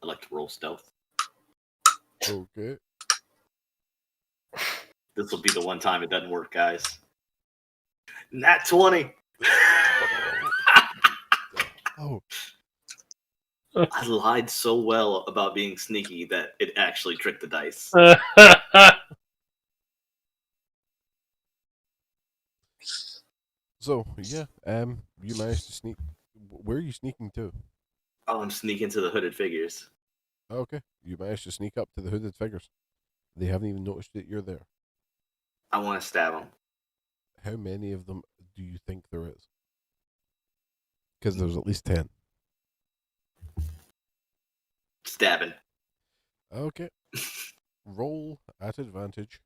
I like to roll stealth. Okay. This will be the one time it doesn't work, guys. Nat 20. Oh, I lied so well about being sneaky that it actually tricked the dice. so yeah, you managed to sneak. Where are you sneaking to? Oh, I'm sneaking to the hooded figures. Okay, you managed to sneak up to the hooded figures. They haven't even noticed that you're there. I want to stab them. How many of them do you think there is? Because there's at least 10. Stabbing. Okay. Roll at advantage.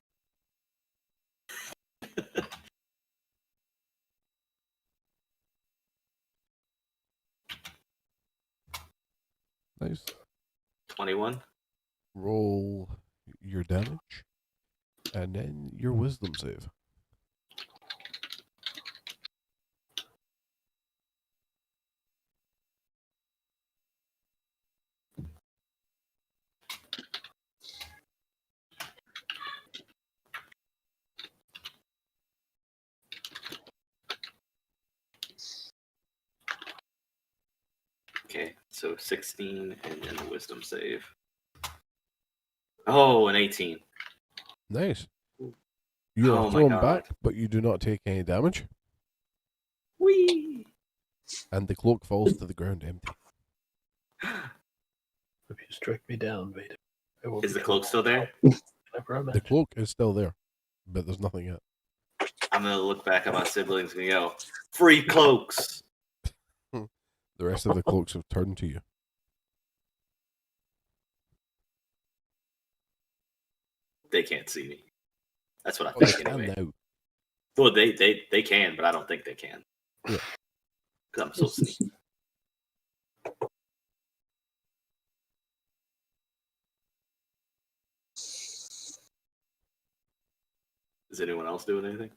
Nice. 21. Roll your damage. And then your wisdom save. Okay, so 16 and then the wisdom save. Oh, an 18. Nice. You are Oh my thrown God. back, but you do not take any damage. Whee! And the cloak falls to the ground empty. If you strike me down, Vader, I will Is the become cloak still there? I promise. The cloak is still there, but there's nothing yet. I'm gonna look back at my siblings and go, "Free cloaks." The rest of the cloaks have turned to you. They can't see me. That's what I Oh, they think can anyway. now. Well, they can, but I don't think they can. Yeah. Because I'm so sneaky. Is anyone else doing anything?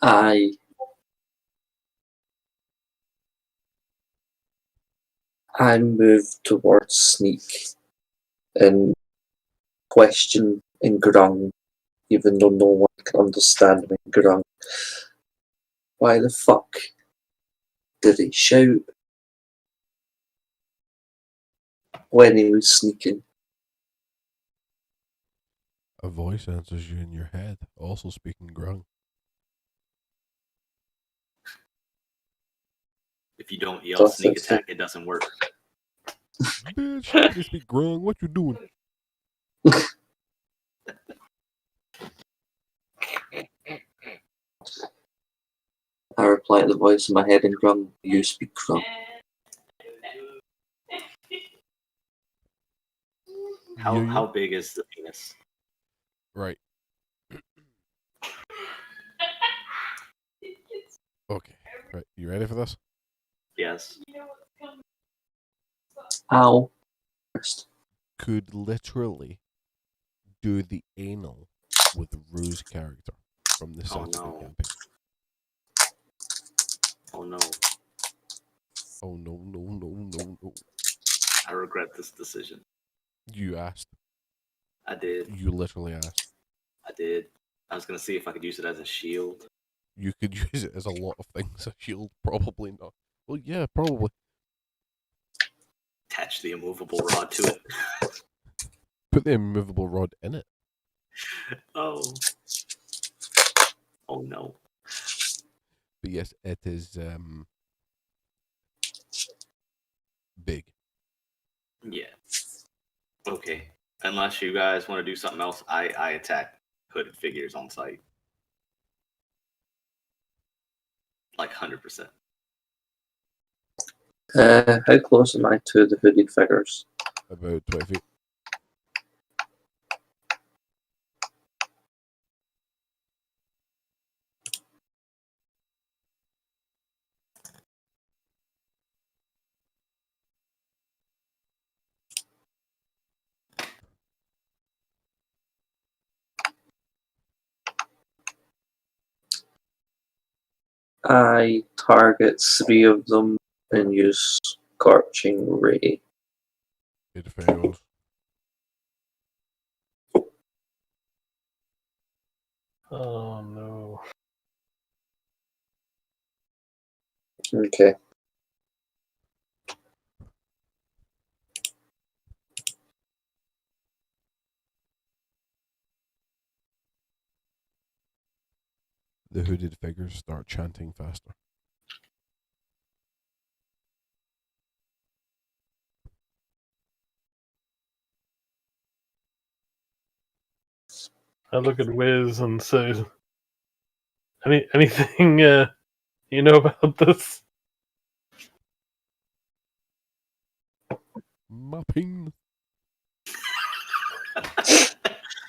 I move towards Sneak and question in Grung, even though no one can understand me in Grung. Why the fuck did he shout when he was sneaking? A voice answers you in your head, also speaking grung. If you don't yell Does sneak it attack, it doesn't work. Bitch, you can speak grung. What you doing? I reply to the voice in my head in Grung, you speak Grung. How big is the penis? Right. Okay. Right. You ready for this? Yes. Ow. First. Could literally do the anal with Rue's character from the Saturday no. campaign. Oh no. Oh no, no, no, no, no. I regret this decision. You asked. I did. You literally asked. I did. I was gonna see if I could use it as a shield. You could use it as a lot of things. A shield, probably not. Well, yeah, probably. Attach the immovable rod to it. Put the immovable rod in it. Oh. Oh no. But yes, it is big. Yeah. Okay. Unless you guys want to do something else, I attack hooded figures on site. Like 100%. How close am I to the hooded figures? About 20 feet. I target 3 of them and use Scorching Ray. It fails. Oh no. Okay. The hooded figures start chanting faster. I look at Wiz and say, anything you know about this? My penis.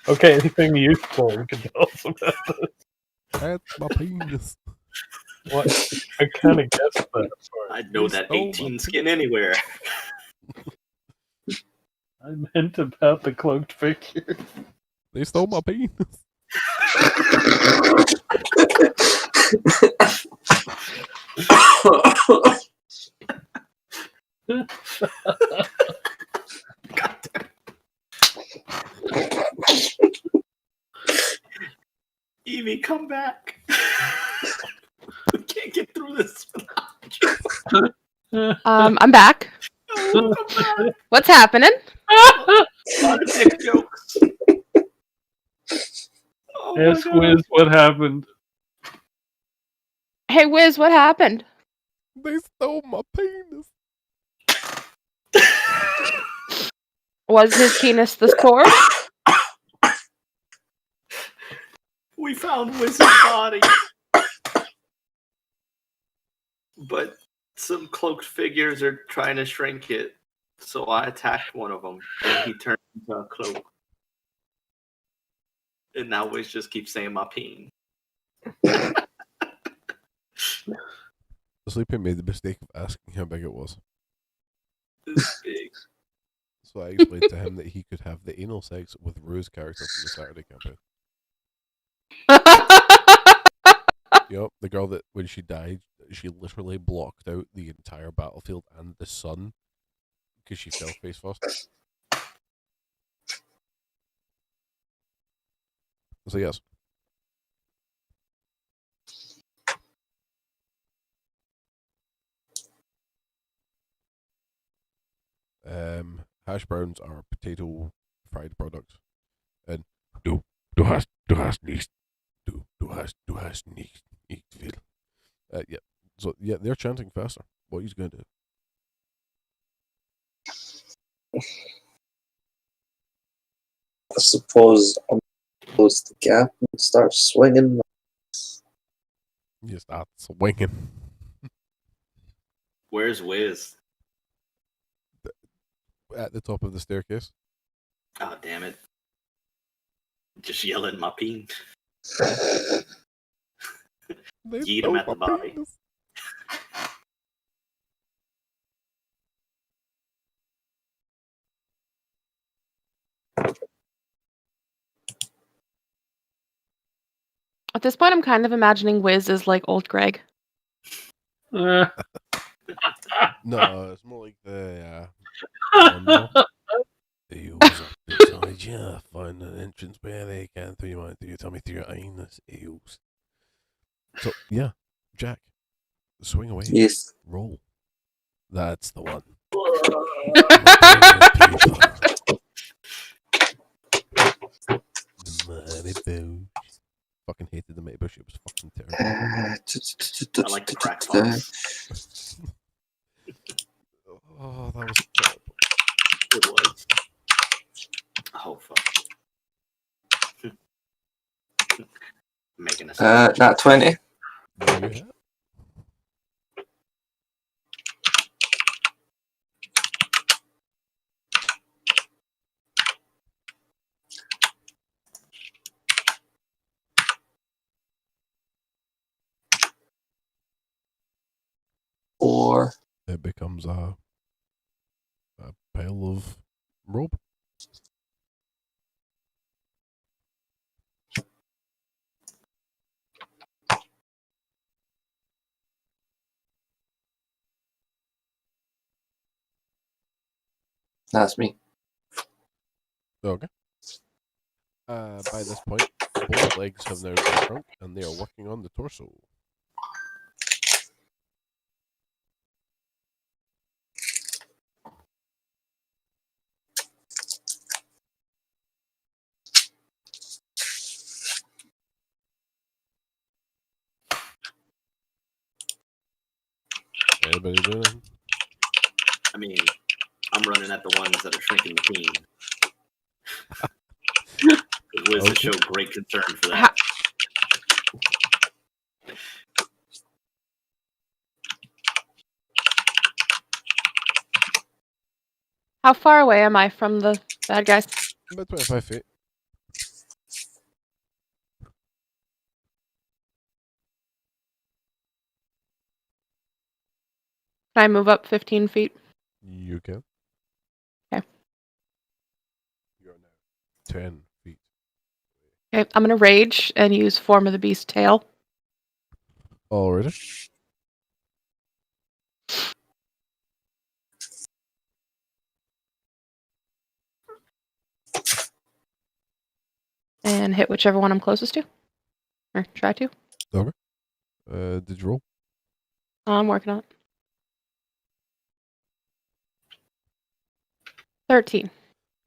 Okay, anything useful you can tell us about this? That's my penis. What? I kind of guessed that part. I'd know They that stole my 18 skin anywhere. I meant about the cloaked figure. They stole my penis. God damn. Evie, come back. We can't get through this without you. I'm back. No, come back. What's happening? A lot of dick jokes. Oh my Ask God. Wiz what happened. Hey, Wiz, what happened? They stole my penis. Was his penis the score? We found Wiz's body. But some cloaked figures are trying to shrink it. So I attacked one of them, and he turned into a cloak. And now Wiz just keeps saying my peen. The sleeping made the mistake of asking how big it was. It's big. So I explained to him that he could have the anal sex with Rue's character from the Saturday campaign. Yep, the girl that when she died, she literally blocked out the entire battlefield and the sun because she fell face first. So yes. Hash browns are potato fried products, and du hast nicht nicht viel. Yeah. So yeah, they're chanting faster. What are you gonna do? I suppose I'm close the gap and start swinging. You start swinging. Where's Wiz? At the top of the staircase. Oh, damn it. Just yelling my peen. They Yeet stole him at my the body. penis. At this point, I'm kind of imagining Wiz as like old Greg. Uh, No, it's more like the you was up beside you, find an entrance where they can through your mind, through your tummy, through your anus, eels. So yeah, Jack, swing away. Yes. Roll. That's the one. The mighty boosh. Fucking hated the mighty bush. It was fucking terrible. I like the crack box. Oh, that was terrible. It was. Oh, fuck. Making a sound. Not 20. Yeah. Or It becomes a pile of rope. that's me. Okay. By this point, both legs have now been shrunk, and they are working on the torso. Anybody doing anything? I mean, I'm running at the ones that are shrinking the peen. Wiz has showed great concern for that. How far away am I from the bad guys? About 25 feet. Can I move up 15 feet? You can. Okay. You're now 10 feet. Okay, I'm gonna rage and use Form of the Beast tail. Already? And hit whichever one I'm closest to. Or try to. Okay. Did you roll? I'm working on it. 13.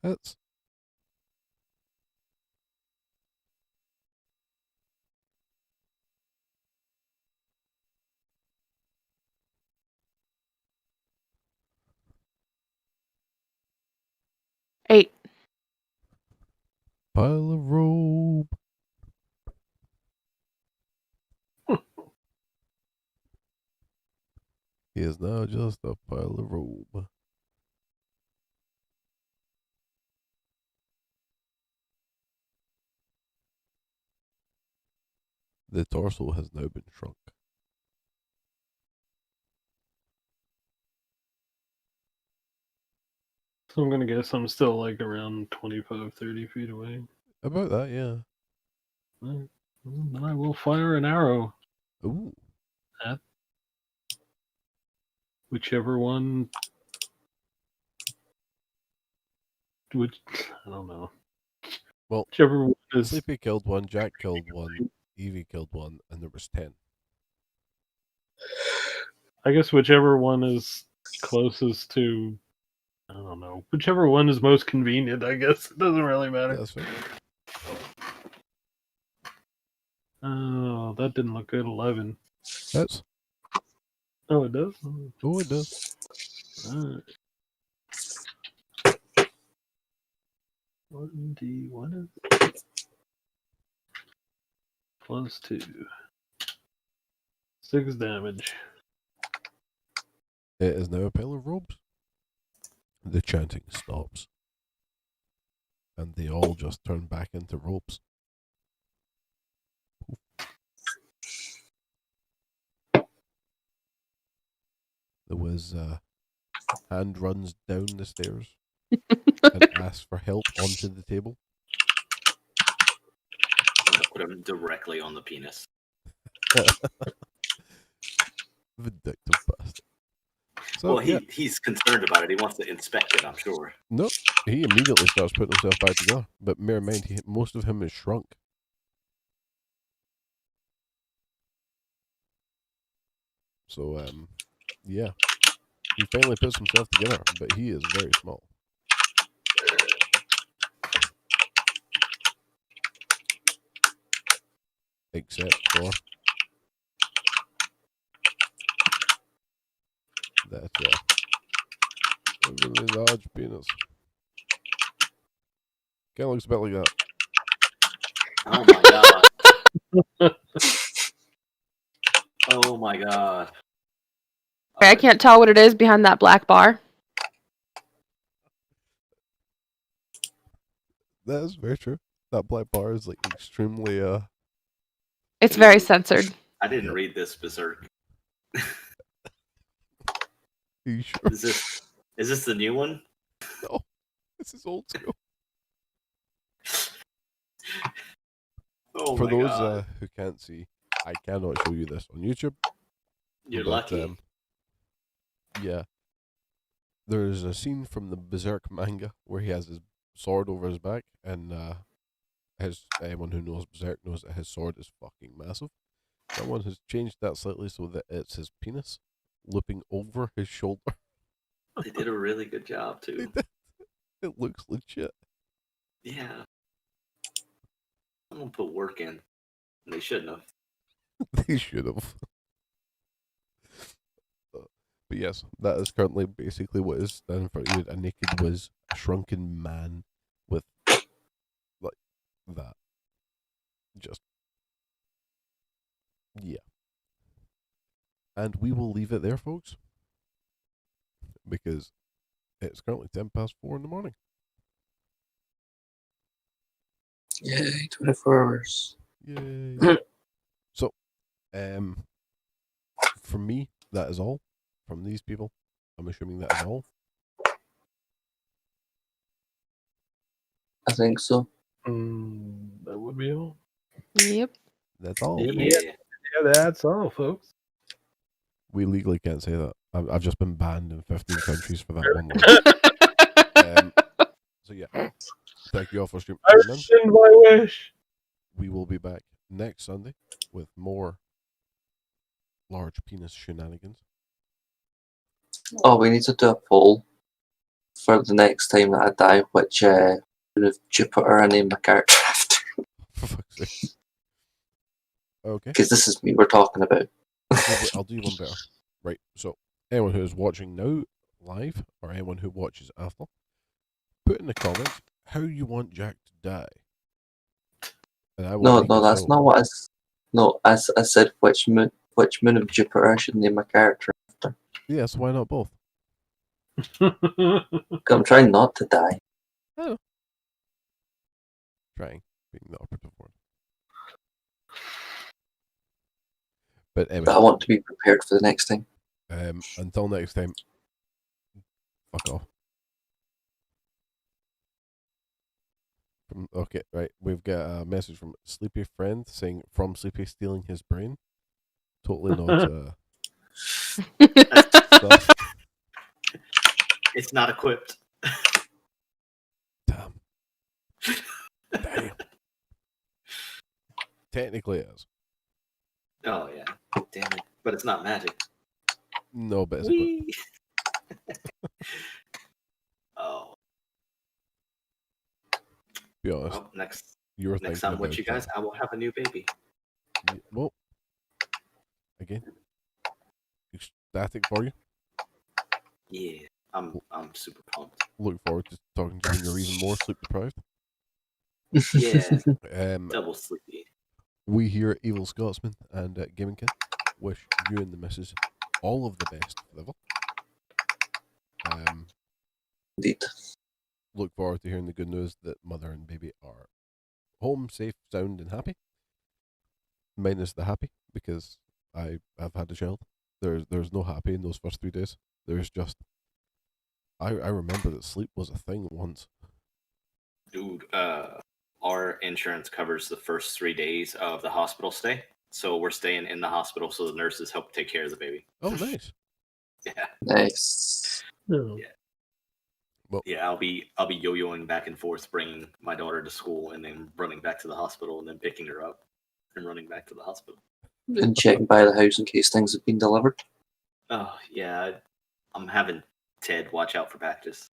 Hits. pile of rope. He is now just a pile of rope. The torso has now been shrunk. So I'm gonna guess I'm still like around 25, 30 feet away. About that, yeah. Alright. Well, then I will fire an arrow Ooh. at whichever one. Which I don't know. Well, Whichever one is. Sleepy killed one, Jack killed one, Evie killed one, and there was 10. I guess whichever one is closest to. I don't know. Whichever one is most convenient. I guess it doesn't really matter. Yeah, that's right. Oh, that didn't look good. 11. That's. Oh, it does. Oh, it does. Alright. 1d. What is it? Plus 2. 6 damage. It is now a pile of robes. The chanting stops. And they all just turn back into ropes. There was hand runs down the stairs and asks for help onto the table. I'm gonna put him directly on the penis. Vindictive bastard. So, Well, he's concerned about it. He wants to inspect it, I'm sure. No, he immediately starts putting himself back together. But bear in mind, most of him is shrunk. So, yeah. He finally puts himself together, but he is very small. Except for that a really large penis. Kind of looks a bit like that. Oh my god. Oh my god. I can't tell what it is behind that black bar. That is very true. That black bar is like extremely It's very censored. I didn't read this Berserk. Are you sure? Is this the new one? No. This is old school. Oh For my those god. who can't see, I cannot show you this on YouTube. You're but, lucky. Yeah. There's a scene from the Berserk manga where he has his sword over his back, and anyone who knows Berserk knows that his sword is fucking massive. Someone has changed that slightly so that it's his penis looping over his shoulder. They did a really good job too. It looks legit. Yeah. Someone put work in. And they shouldn't have. They should have. But yes, that is currently basically what is standing in front of you. A naked whiz, a shrunken man with like that. Just yeah. And we will leave it there, folks. Because it's currently 4:10 in the morning. Yay, 24 hours. Yay. So, from me, that is all. From these people, I'm assuming that is all. I think so. That would be all. Yep. That's all. Yeah. Yeah, that's all, folks. We legally can't say that. I've just been banned in 15 countries for that one line. So yeah, thank you all for streaming. I rescind my wish. We will be back next Sunday with more large penis shenanigans. Oh, we need to do a poll for the next time that I die, which of Jupiter I name my character after. For fuck's sake. Okay. Because this is me we're talking about. I'll do one better. Right. So, anyone who is watching now live, or anyone who watches after, put in the comments how you want Jack to die. And I will No, make no, it that's so. not what no, I said which moon of Jupiter I should name my character after. Yes, why not both? 'Cause I'm trying not to die. Trying, being the operative word. But anyway, But I want to be prepared for the next time. until next time, fuck off. Okay, right. We've got a message from Sleepy Friend saying, from Sleepy stealing his brain. Totally not stuff. It's not equipped. Damn. Damn. Technically it is. Oh yeah, damn it! But it's not magic. No, but it's equipped. Whee! Oh, Be honest. well, next You were next thinking time with about you guys, I will have a new baby. Well, again, ecstatic for you. Yeah, I'm super pumped. Look forward to talking to you when you're even more sleep deprived. Yeah, Um, double sleepy. we here at Evil Scotsman and Gaming Kid wish you and the missus all of the best forever. Indeed. Look forward to hearing the good news that mother and baby are home, safe, sound, and happy. Minus the happy, because I have had a child. There's no happy in those first 3 days. There's just I remember that sleep was a thing once. Dude, our insurance covers the first 3 days of the hospital stay, so we're staying in the hospital, so the nurses help take care of the baby. Oh, nice. Yeah, Nice. No. yeah. I'll be yo-yoing back and forth, bringing my daughter to school, and then running back to the hospital, and then picking her up and running back to the hospital. And checking by the house in case things have been delivered. Oh yeah, I'm having Ted watch out for packages.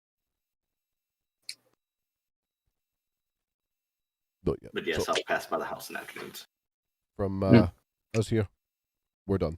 Not yet. But yes, So, I'll pass by the house in afternoons. from us here, we're done.